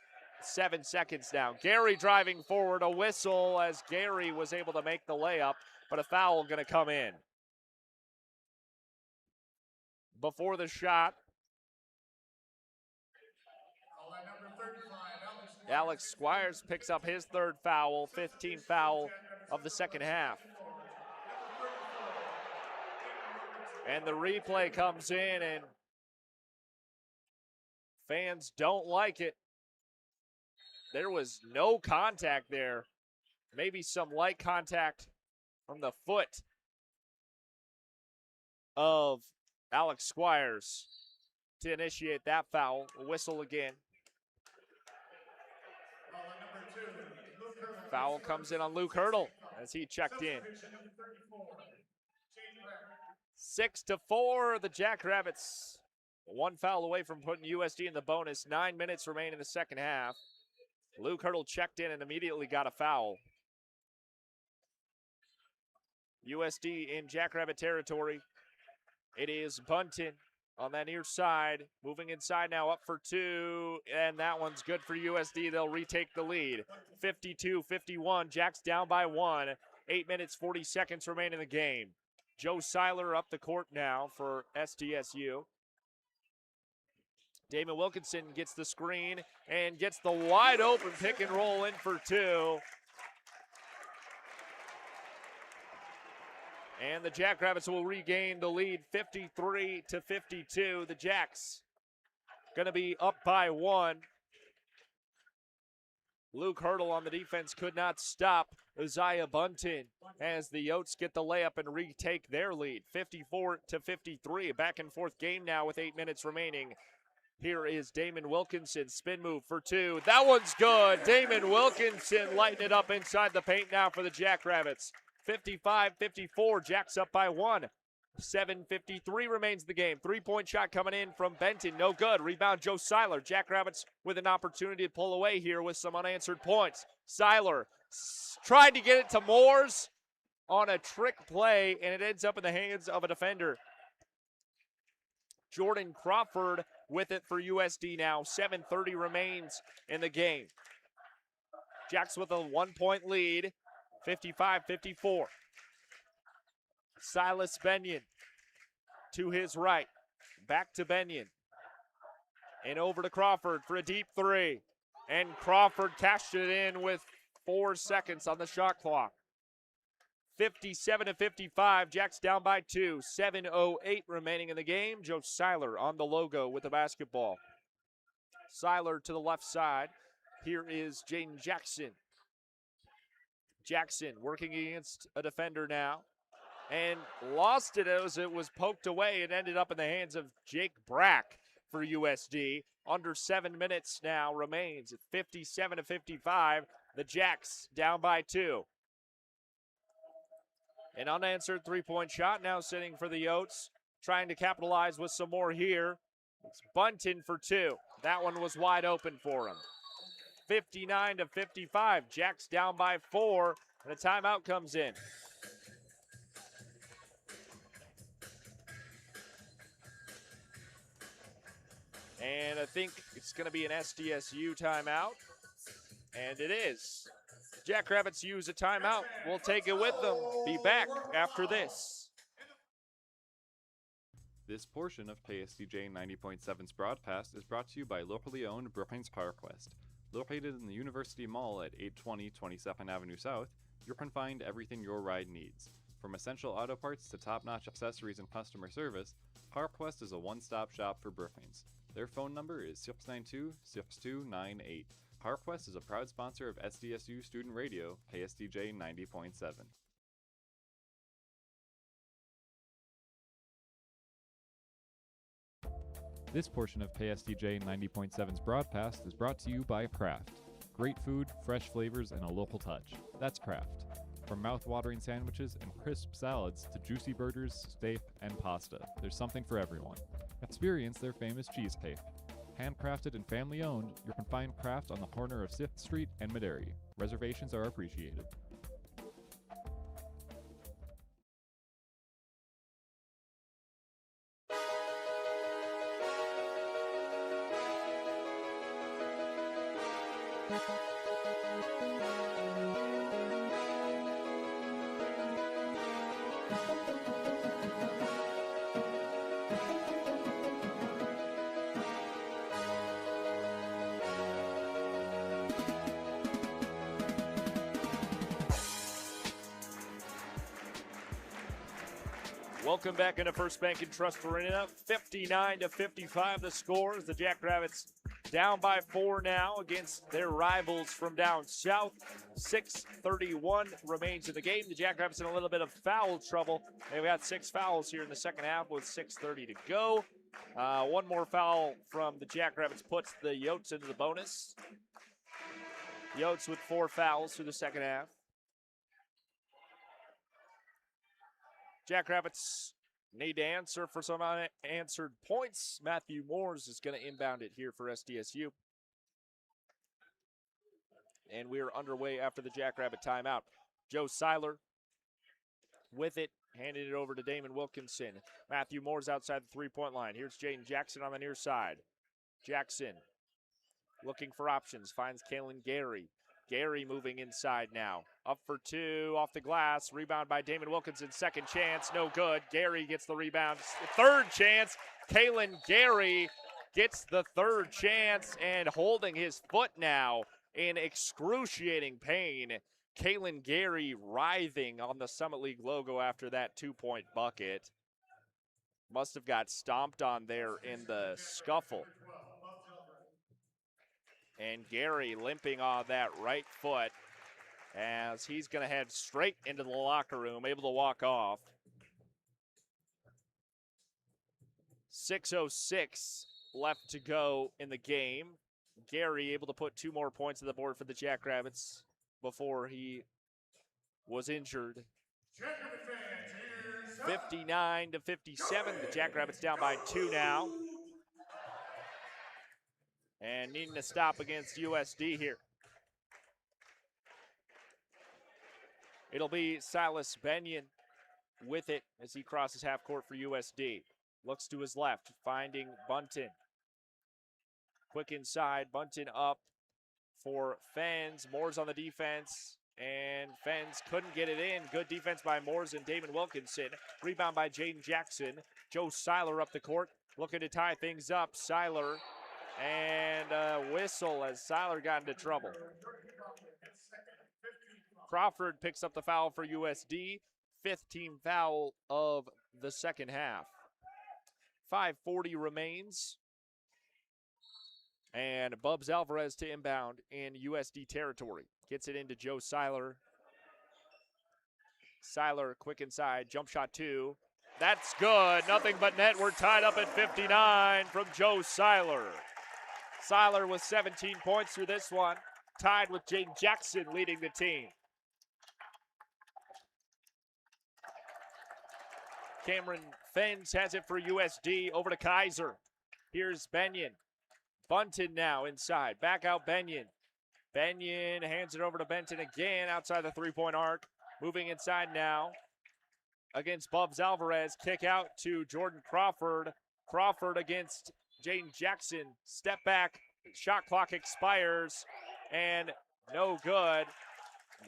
7 seconds now. Gary driving forward, a whistle as Gary was able to make the layup, but a foul going to come in. Before the shot, Alex Squires picks up his third foul, 15th foul of the second half. And the replay comes in, and fans don't like it. There was no contact there. Maybe some light contact from the foot of Alex Squires to initiate that foul. A whistle again. Foul comes in on Luke Hurdle as he checked in. 6-4, the Jackrabbits. One foul away from putting USD in the bonus. 9 minutes remain in the second half. Luke Hurdle checked in and immediately got a foul. USD in Jackrabbit territory. It is Bunton on that near side. Moving inside now, up for two. And that one's good for USD. They'll retake the lead. 52-51. Jacks down by 1. 8 minutes, 40 seconds remain in the game. Joe Seiler up the court now for SDSU. Damon Wilkinson gets the screen and gets the wide open pick and roll in for two. And the Jackrabbits will regain the lead 53-52. The Jacks going to be up by 1. Luke Hurdle on the defense could not stop Uzziah Bunton as the Yotes get the layup and retake their lead. 54-53, a back and forth game now with 8 minutes remaining. Here is Damon Wilkinson, spin move for two. That one's good. Damon Wilkinson lighting it up inside the paint now for the Jackrabbits. 55-54, Jacks up by 1. 7:53 remains the game. Three-point shot coming in from Benton, no good. Rebound Joe Seiler. Jackrabbits with an opportunity to pull away here with some unanswered points. Seiler tried to get it to Moores on a trick play, and it ends up in the hands of a defender. Jordan Crawford with it for USD now. 7:30 remains in the game. Jacks with a 1-point lead, 55-54. Silas Benyon to his right. Back to Benyon. And over to Crawford for a deep three. And Crawford cashed it in with 4 seconds on the shot clock. 57-55, Jacks down by 2. 7:08 remaining in the game. Joe Seiler on the logo with the basketball. Seiler to the left side. Here is Jaden Jackson. Jackson working against a defender now. And lost it as it was poked away. It ended up in the hands of Jake Brack for USD. Under 7 minutes now remains at 57-55. The Jacks down by 2. An unanswered three-point shot now sitting for the Yotes. Trying to capitalize with some more here. It's Bunton for 2. That one was wide open for him. 59-55. Jacks down by 4. And a timeout comes in. And I think it's going to be an SDSU timeout. And it is. Jackrabbits use a timeout. We'll take it with them. Be back after this. This portion of KSDJ 90.7's broadcast is brought to you by locally owned Brookings PowerQuest. Located in the University Mall at 820 22nd Avenue South, you can find everything your ride needs. From essential auto parts to top-notch accessories and customer service, PowerQuest is a one-stop shop for Brookings. Their phone number is 692-6298. PowerQuest is a proud sponsor of SDSU Student Radio, KSDJ 90.7. This portion of KSDJ 90.7's broadcast is brought to you by Kraft. Great food, fresh flavors, and a local touch. That's Kraft. From mouth-watering sandwiches and crisp salads to juicy burgers, steak, and pasta, there's something for everyone. Experience their famous cheese cake. Handcrafted and family-owned, you can find Kraft on the corner of 6th Street and Maderi. Reservations are appreciated. Welcome back into First Bank and Trust Arena. 59-55 the score as the Jackrabbits down by 4 now against their rivals from down south. 6:31 remains in the game. The Jackrabbits in a little bit of foul trouble. They've got 6 fouls here in the second half with 6:30 to go. One more foul from the Jackrabbits puts the Yotes into the bonus. Yotes with 4 fouls through the second half. Jackrabbits need to answer for some unanswered points. Matthew Moores is going to inbound it here for SDSU. And we're underway after the Jackrabbit timeout. Joe Seiler with it, handing it over to Damon Wilkinson. Matthew Moores outside the three-point line. Here's Jaden Jackson on the near side. Jackson looking for options, finds Kalen Gary. Gary moving inside now. Up for 2, off the glass. Rebound by Damon Wilkinson. Second chance, no good. Gary gets the rebound. Third chance. Kalen Gary gets the third chance and holding his foot now in excruciating pain. Kalen Gary writhing on the Summit League logo after that 2-point bucket. Must have got stomped on there in the scuffle. And Gary limping on that right foot as he's going to head straight into the locker room, able to walk off. 6:06 left to go in the game. Gary able to put 2 more points on the board for the Jackrabbits before he was injured. 59-57, the Jackrabbits down by 2 now. And needing to stop against USD here. It'll be Silas Benyon with it as he crosses half court for USD. Looks to his left, finding Bunton. Quick inside, Bunton up for Fens. Moores on the defense, and Fens couldn't get it in. Good defense by Moores and Damon Wilkinson. Rebound by Jaden Jackson. Joe Seiler up the court, looking to tie things up. Seiler. And a whistle as Seiler got into trouble. Crawford picks up the foul for USD. 5th team foul of the second half. 5:40 remains. And Bubs Alvarez to inbound in USD territory. Gets it into Joe Seiler. Seiler quick inside, jump shot 2. That's good, nothing but net. We're tied up at 59 from Joe Seiler. Seiler with 17 points through this one, tied with Jaden Jackson leading the team. Cameron Fens has it for USD, over to Kaiser. Here's Benyon. Bunton now inside, back out Benyon. Benyon hands it over to Benton again outside the three-point arc. Moving inside now against Bubs Alvarez. Kick out to Jordan Crawford. Crawford against Jaden Jackson. Step back. Shot clock expires. And no good.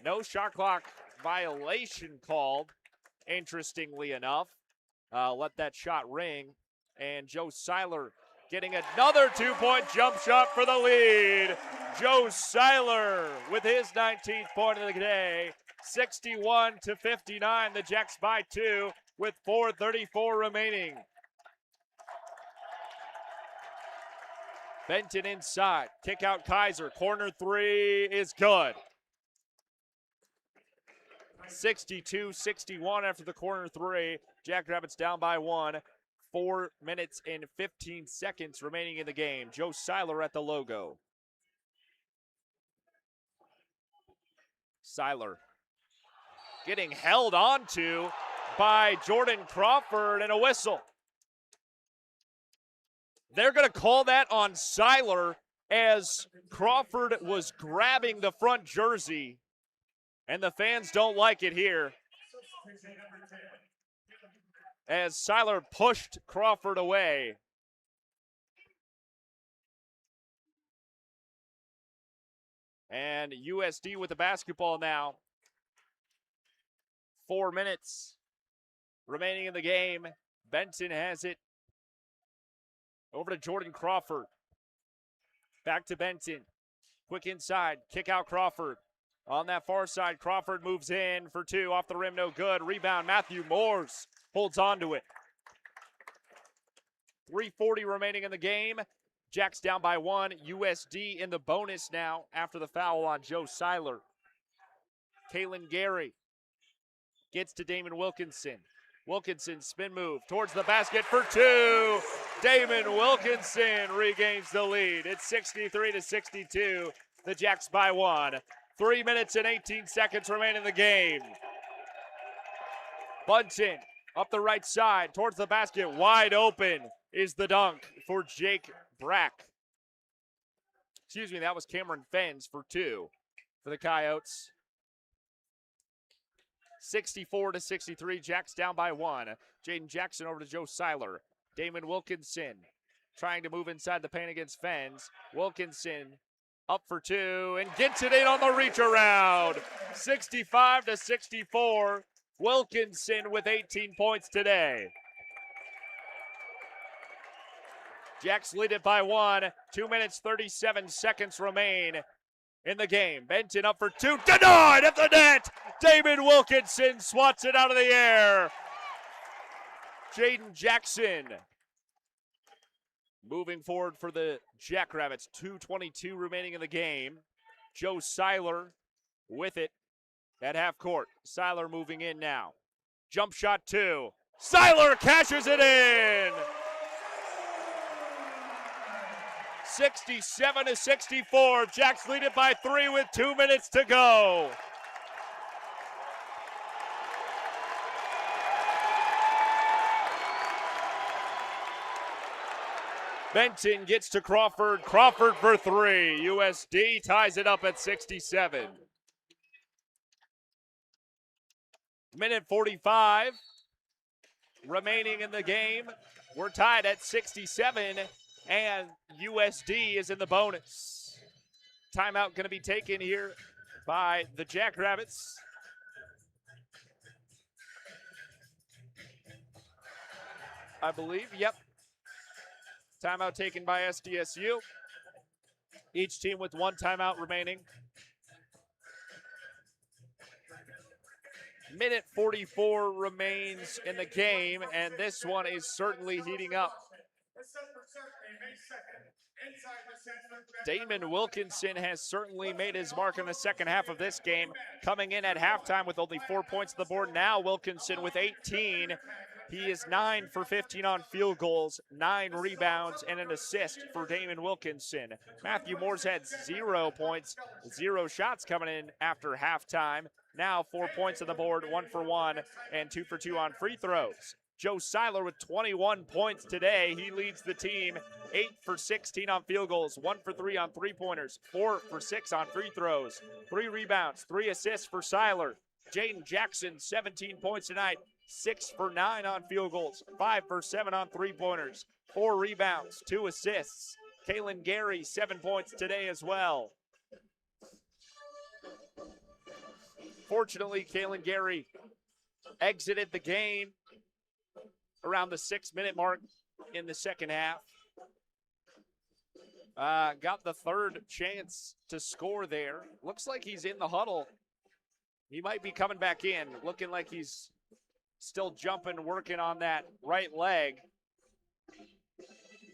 No shot clock violation called, interestingly enough. Let that shot ring. And Joe Seiler getting another 2-point jump shot for the lead. Joe Seiler with his 19th point of the day. 61-59, the Jacks by 2 with 4:34 remaining. Benton inside, kick out Kaiser, corner 3 is good. 62-61 after the corner 3. Jackrabbits down by 1. 4 minutes and 15 seconds remaining in the game. Joe Seiler at the logo. Seiler getting held onto by Jordan Crawford and a whistle. They're going to call that on Seiler as Crawford was grabbing the front jersey, and the fans don't like it here, as Seiler pushed Crawford away. And USD with the basketball now. 4 minutes remaining in the game. Benton has it. Over to Jordan Crawford. Back to Benton. Quick inside. Kick out Crawford. On that far side, Crawford moves in for two. Off the rim, no good. Rebound, Matthew Moores holds on to it. 3:40 remaining in the game. Jacks down by 1. USD in the bonus now after the foul on Joe Seiler. Kalen Gary gets to Damon Wilkinson. Wilkinson spin move towards the basket for two. Damon Wilkinson regains the lead. It's 63-62. The Jacks by 1. 3 minutes and 18 seconds remain in the game. Bunton up the right side towards the basket. Wide open is the dunk for Jake Brack. Excuse me, that was Cameron Fens for 2 for the Coyotes. 64-63, Jacks down by 1. Jaden Jackson over to Joe Seiler. Damon Wilkinson trying to move inside the paint against Fens. Wilkinson up for 2 and gets it in on the reach around. 65-64. Wilkinson with 18 points today. Jacks lead it by 1. 2 minutes, 37 seconds remain in the game. Benton up for 2. Denied at the net. Damon Wilkinson swats it out of the air. Jaden Jackson moving forward for the Jackrabbits. 2:22 remaining in the game. Joe Seiler with it at half court. Seiler moving in now. Jump shot 2. Seiler cashes it in. 67-64. Jacks lead it by 3 with 2 minutes to go. Benton gets to Crawford. Crawford for 3. USD ties it up at 67. Minute 45 remaining in the game. We're tied at 67, and USD is in the bonus. Timeout going to be taken here by the Jackrabbits. I believe, yep. Timeout taken by SDSU. Each team with 1 timeout remaining. Minute 44 remains in the game, and this one is certainly heating up. Damon Wilkinson has certainly made his mark in the second half of this game, coming in at halftime with only 4 points on the board. Now Wilkinson with 18. He is 9 for 15 on field goals, 9 rebounds, and an assist for Damon Wilkinson. Matthew Moore's had 0 points, 0 shots coming in after halftime. Now 4 points on the board, 1 for 1, and 2 for 2 on free throws. Joe Seiler with 21 points today. He leads the team 8 for 16 on field goals, 1 for 3 on three-pointers, 4 for 6 on free throws, 3 rebounds, 3 assists for Seiler. Jaden Jackson, 17 points tonight, 6 for 9 on field goals, 5 for 7 on three-pointers, 4 rebounds, 2 assists. Kalen Gary, 7 points today as well. Fortunately, Kalen Gary exited the game around the 6-minute mark in the second half. Got the third chance to score there. Looks like he's in the huddle. He might be coming back in, looking like he's still jumping, working on that right leg.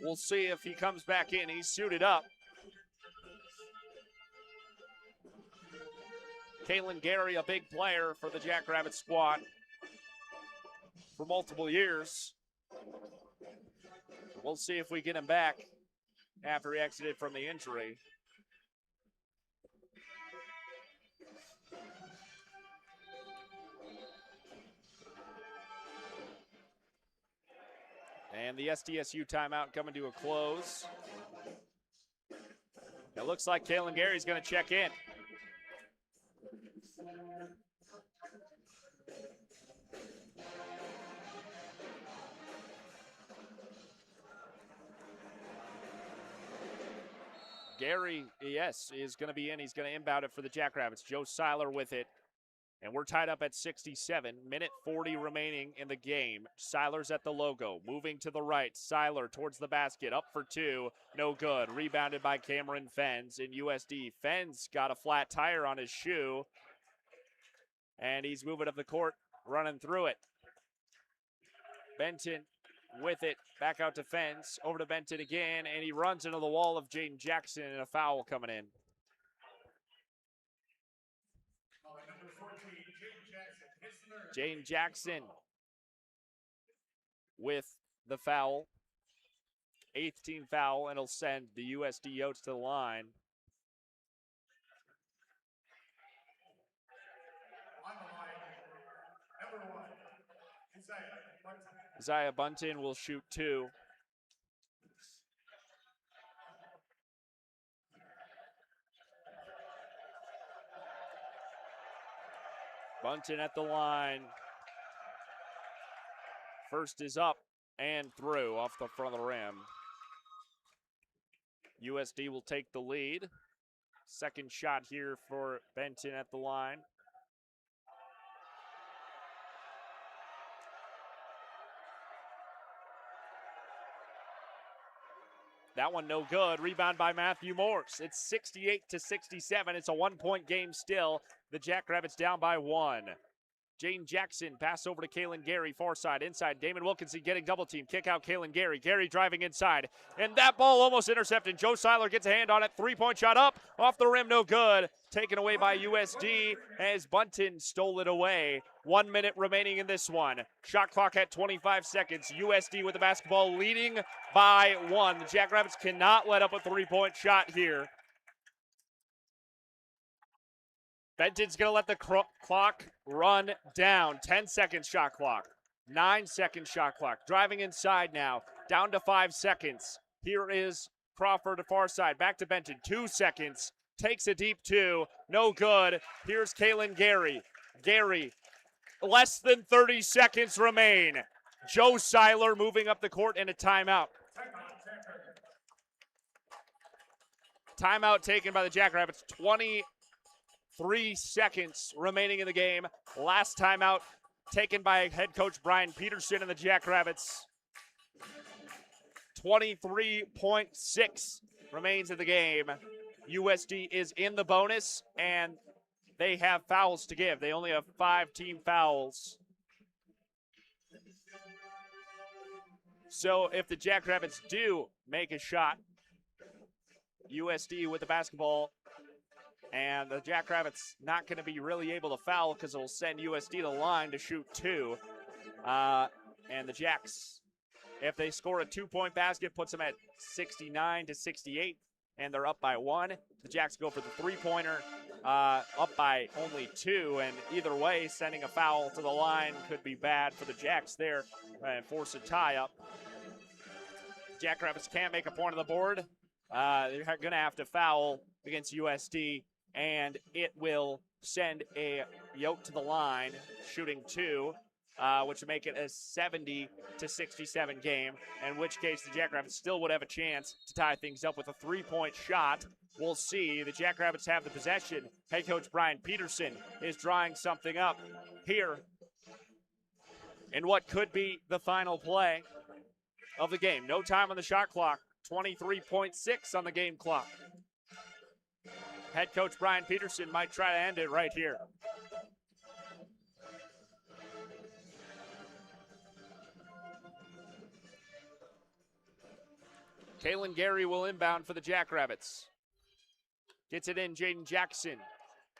We'll see if he comes back in. He's suited up. Kalen Gary, a big player for the Jackrabbit squad for multiple years. We'll see if we get him back after he exited from the injury. And the SDSU timeout coming to a close. It looks like Kalen Gary's going to check in. Gary, yes, is going to be in. He's going to inbound it for the Jackrabbits. Joe Seiler with it. And we're tied up at 67. Minute 40 remaining in the game. Seiler's at the logo. Moving to the right. Seiler towards the basket. Up for two. No good. Rebounded by Cameron Fens in USD. Fens got a flat tire on his shoe. And he's moving up the court, running through it. Benton with it. Back out to Fens. Over to Benton again. And he runs into the wall of Jaden Jackson and a foul coming in. Jaden Jackson with the foul. 8th team foul, and it'll send the USD Yotes to the line. Isaiah Bunton will shoot 2. Bunton at the line. First is up and through off the front of the rim. USD will take the lead. Second shot here for Benton at the line. That one no good. Rebound by Matthew Morse. It's 68-67. It's a 1-point game still. The Jackrabbits down by 1. Jaden Jackson, pass over to Kalen Gary, far side, inside. Damon Wilkinson getting double team. Kick out Kalen Gary. Gary driving inside. And that ball almost intercepted. Joe Seiler gets a hand on it. 3-point shot up. Off the rim, no good. Taken away by USD as Bunton stole it away. 1 minute remaining in this one. Shot clock at 25 seconds. USD with the basketball leading by 1. The Jackrabbits cannot let up a 3-point shot here. Benton's going to let the clock run down. 10 seconds shot clock. 9 second shot clock. Driving inside now. Down to 5 seconds. Here is Crawford to far side. Back to Benton. 2 seconds. Takes a deep 2. No good. Here's Kalen Gary. Gary, less than 30 seconds remain. Joe Seiler moving up the court and a timeout. Timeout taken by the Jackrabbits. 23 seconds remaining in the game. Last timeout taken by head coach Brian Peterson and the Jackrabbits. 23.6 remains in the game. USD is in the bonus, and they have fouls to give. They only have 5 team fouls. So if the Jackrabbits do make a shot, USD with the basketball, and the Jackrabbits not going to be really able to foul because it will send USD to the line to shoot 2. And the Jacks, if they score a 2-point basket, puts them at 69-68, and they're up by 1. The Jacks go for the 3-pointer, up by only 2, and either way, sending a foul to the line could be bad for the Jacks there and force a tie-up. Jackrabbits can't make a point on the board. They're going to have to foul against USD, and it will send a Yote to the line, shooting 2, which would make it a 70-67 game, in which case the Jackrabbits still would have a chance to tie things up with a 3-point shot. We'll see. The Jackrabbits have the possession. Head coach Brian Peterson is drawing something up here in what could be the final play of the game. No time on the shot clock. 23.6 on the game clock. Head coach Brian Peterson might try to end it right here. Kalen Gary will inbound for the Jackrabbits. Gets it in, Jaden Jackson.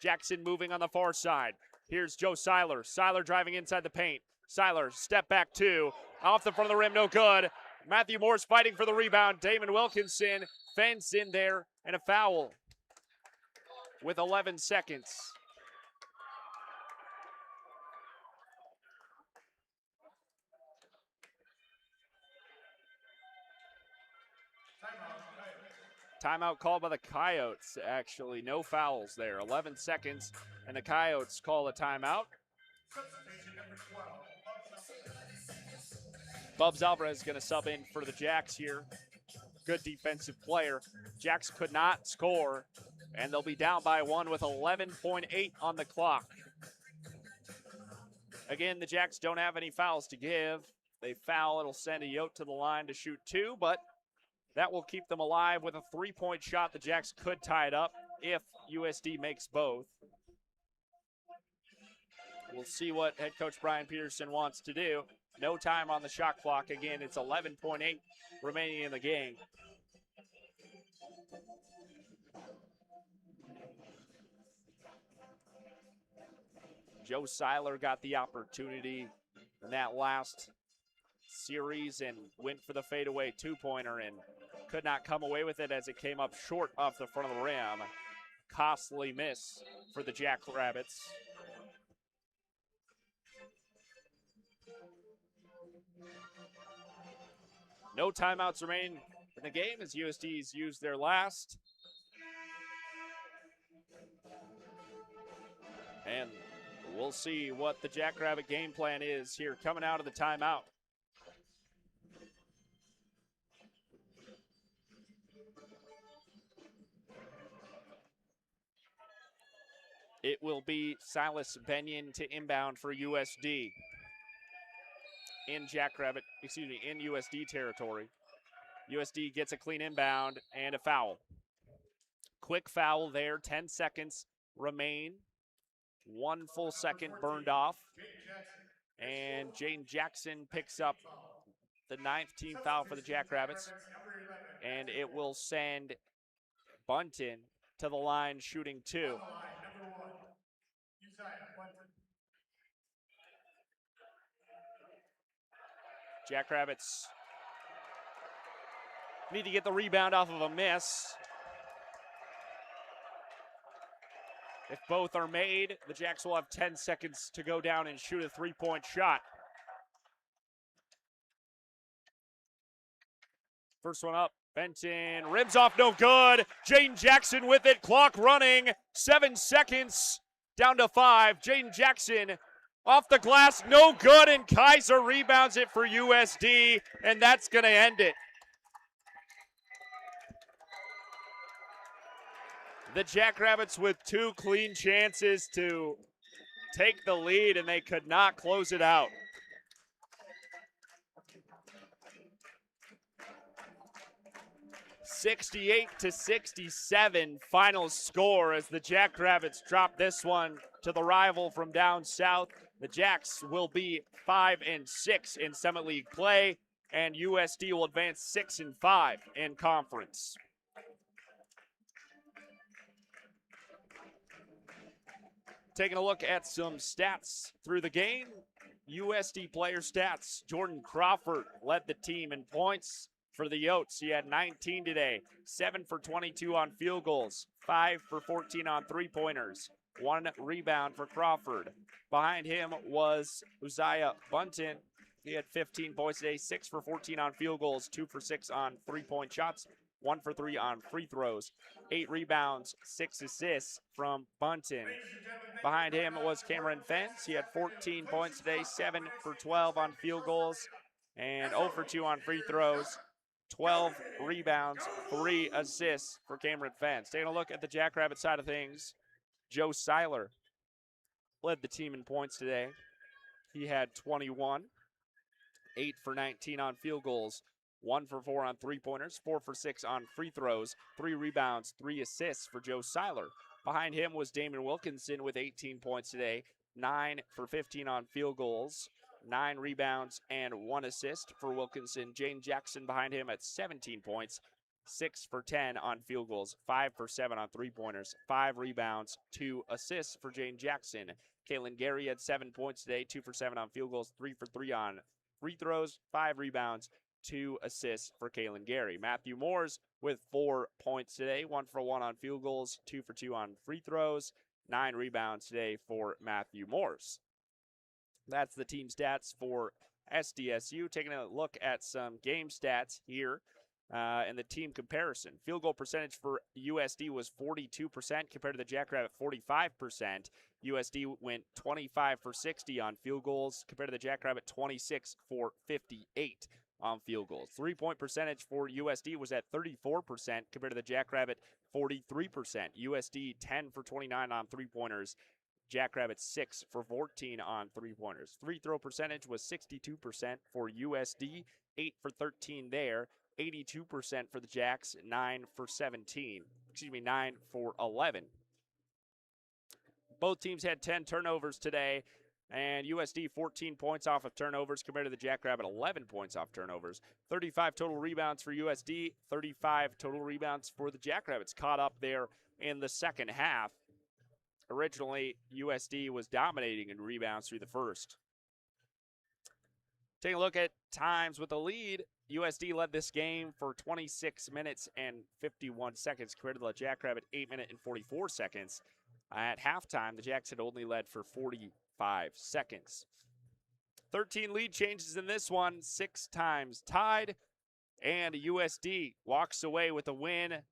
Jackson moving on the far side. Here's Joe Seiler. Seiler driving inside the paint. Seiler, step back 2. Off the front of the rim, no good. Matthew Morse fighting for the rebound. Damon Wilkinson, fence in there, and a foul with 11 seconds. Timeout called by the Coyotes, actually. No fouls there. 11 seconds, and the Coyotes call a timeout. Bubs Alvarez is going to sub in for the Jacks here. good defensive player. Jacks could not score, and they'll be down by 1 with 11.8 on the clock. Again, the Jacks don't have any fouls to give. They foul, it'll send a Yote to the line to shoot 2, but that will keep them alive with a 3-point shot. The Jacks could tie it up if USD makes both. We'll see what head coach Brian Peterson wants to do. No time on the shot clock. Again, it's 11.8 remaining in the game. Joe Seiler got the opportunity in that last series and went for the fadeaway two-pointer and could not come away with it as it came up short off the front of the rim. Costly miss for the Jackrabbits. No timeouts remain in the game as USD's used their last. And we'll see what the Jackrabbit game plan is here coming out of the timeout. It will be Silas Benyon to inbound for USD in USD territory. USD gets a clean inbound and a foul. Quick foul there, 10 seconds remain. 1 full second burned off. And Jaden Jackson picks up the 9th team foul for the Jackrabbits. And it will send Bunton to the line shooting 2. Jackrabbits need to get the rebound off of a miss. If both are made, the Jacks will have 10 seconds to go down and shoot a 3-point shot. First one up, Benton, rims off, no good. Jaden Jackson with it, clock running, 7 seconds, down to 5. Jaden Jackson off the glass, no good, and Kaiser rebounds it for USD, and that's going to end it. The Jackrabbits with 2 clean chances to take the lead, and they could not close it out. (68-67) final score as the Jackrabbits drop this one to the rival from down south. The Jacks will be 5-6 in Summit League play, and USD will advance 6-5 in conference. Taking a look at some stats through the game. USD player stats. Jordan Crawford led the team in points for the Yotes. He had 19 today, 7 for 22 on field goals, 5 for 14 on three-pointers, 1 rebound for Crawford. Behind him was Uzziah Bunton. He had 15 points today, 6 for 14 on field goals, 2 for 6 on three-point shots, 1 for 3 on free throws, 8 rebounds, 6 assists from Bunton. Behind him was Cameron Fentz. He had 14 points today, 7 for 12 on field goals, and 0 for 2 on free throws. 12 rebounds, 3 assists for Cameron Fentz. Taking a look at the Jackrabbit side of things, Joe Seiler led the team in points today. He had 21, 8 for 19 on field goals, 1 for 4 on three-pointers, 4 for 6 on free throws, 3 rebounds, 3 assists for Joe Seiler. Behind him was Damon Wilkinson with 18 points today, 9 for 15 on field goals, 9 rebounds, and 1 assist for Wilkinson. Jane Jackson behind him at 17 points, 6 for 10 on field goals, 5 for 7 on three-pointers, 5 rebounds, 2 assists for Jane Jackson. Kaylin Gary had 7 points today, 2 for 7 on field goals, 3 for 3 on free throws, 5 rebounds, 2 assists for Kaylin Gary. Matthew Moores with 4 points today, 1 for 1 on field goals, 2 for 2 on free throws, 9 rebounds today for Matthew Moores. That's the team stats for SDSU. Taking a look at some game stats here in the team comparison. Field goal percentage for USD was 42% compared to the Jackrabbit 45%. USD went 25 for 60 on field goals compared to the Jackrabbit 26 for 58 on field goals. 3-point percentage for USD was at 34% compared to the Jackrabbit 43%. USD 10 for 29 on three-pointers. Jackrabbit 6 for 14 on three-pointers. Free throw percentage was 62% for USD, 8 for 13 there. 82% for the Jacks, 9 for 11. Both teams had 10 turnovers today, and USD 14 points off of turnovers compared to the Jackrabbit 11 points off turnovers. 35 total rebounds for USD, 35 total rebounds for the Jackrabbits. Caught up there in the second half. Originally, USD was dominating in rebounds through the first. Taking a look at times with the lead, USD led this game for 26 minutes and 51 seconds compared to the Jackrabbit 8 minutes and 44 seconds. At halftime, the Jacks had only led for 45 seconds. 13 lead changes in this one, 6 times tied, and USD walks away with a win,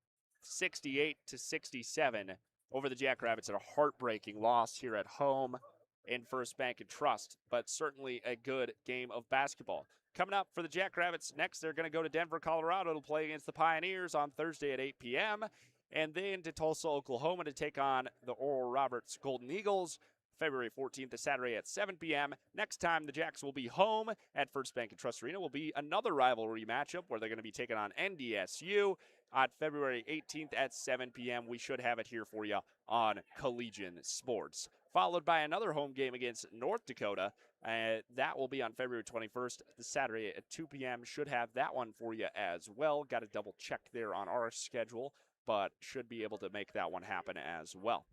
68-67 over the Jackrabbits at a heartbreaking loss here at home in First Bank and Trust, but certainly a good game of basketball. Coming up for the Jackrabbits next, they're going to go to Denver, Colorado to play against the Pioneers on Thursday at 8 p.m., and then to Tulsa, Oklahoma to take on the Oral Roberts Golden Eagles, February 14th, Saturday at 7 p.m. Next time the Jacks will be home at First Bank and Trust Arena will be another rivalry matchup where they're going to be taking on NDSU on February 18th at 7 p.m. We should have it here for you on Collegian Sports. Followed by another home game against North Dakota. That will be on February 21st, the Saturday at 2 p.m. Should have that one for you as well. Got to double check there on our schedule, but should be able to make that one happen as well.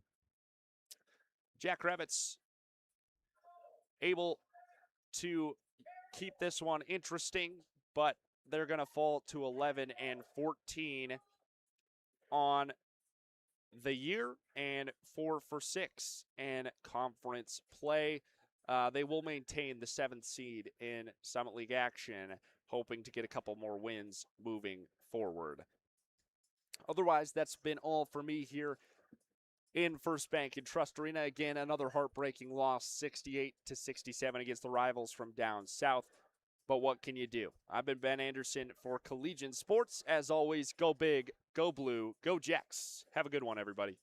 Jackrabbits able to keep this one interesting, but they're going to fall to 11 and 14 on the year and 4 for 6 in conference play. They will maintain the 7th seed in Summit League action, hoping to get a couple more wins moving forward. Otherwise, that's been all for me here in First Bank and Trust Arena. Again, another heartbreaking loss, 68-67 against the rivals from down south. But what can you do? I've been Ben Anderson for Collegian Sports. As always, go big, go blue, go Jacks. Have a good one, everybody.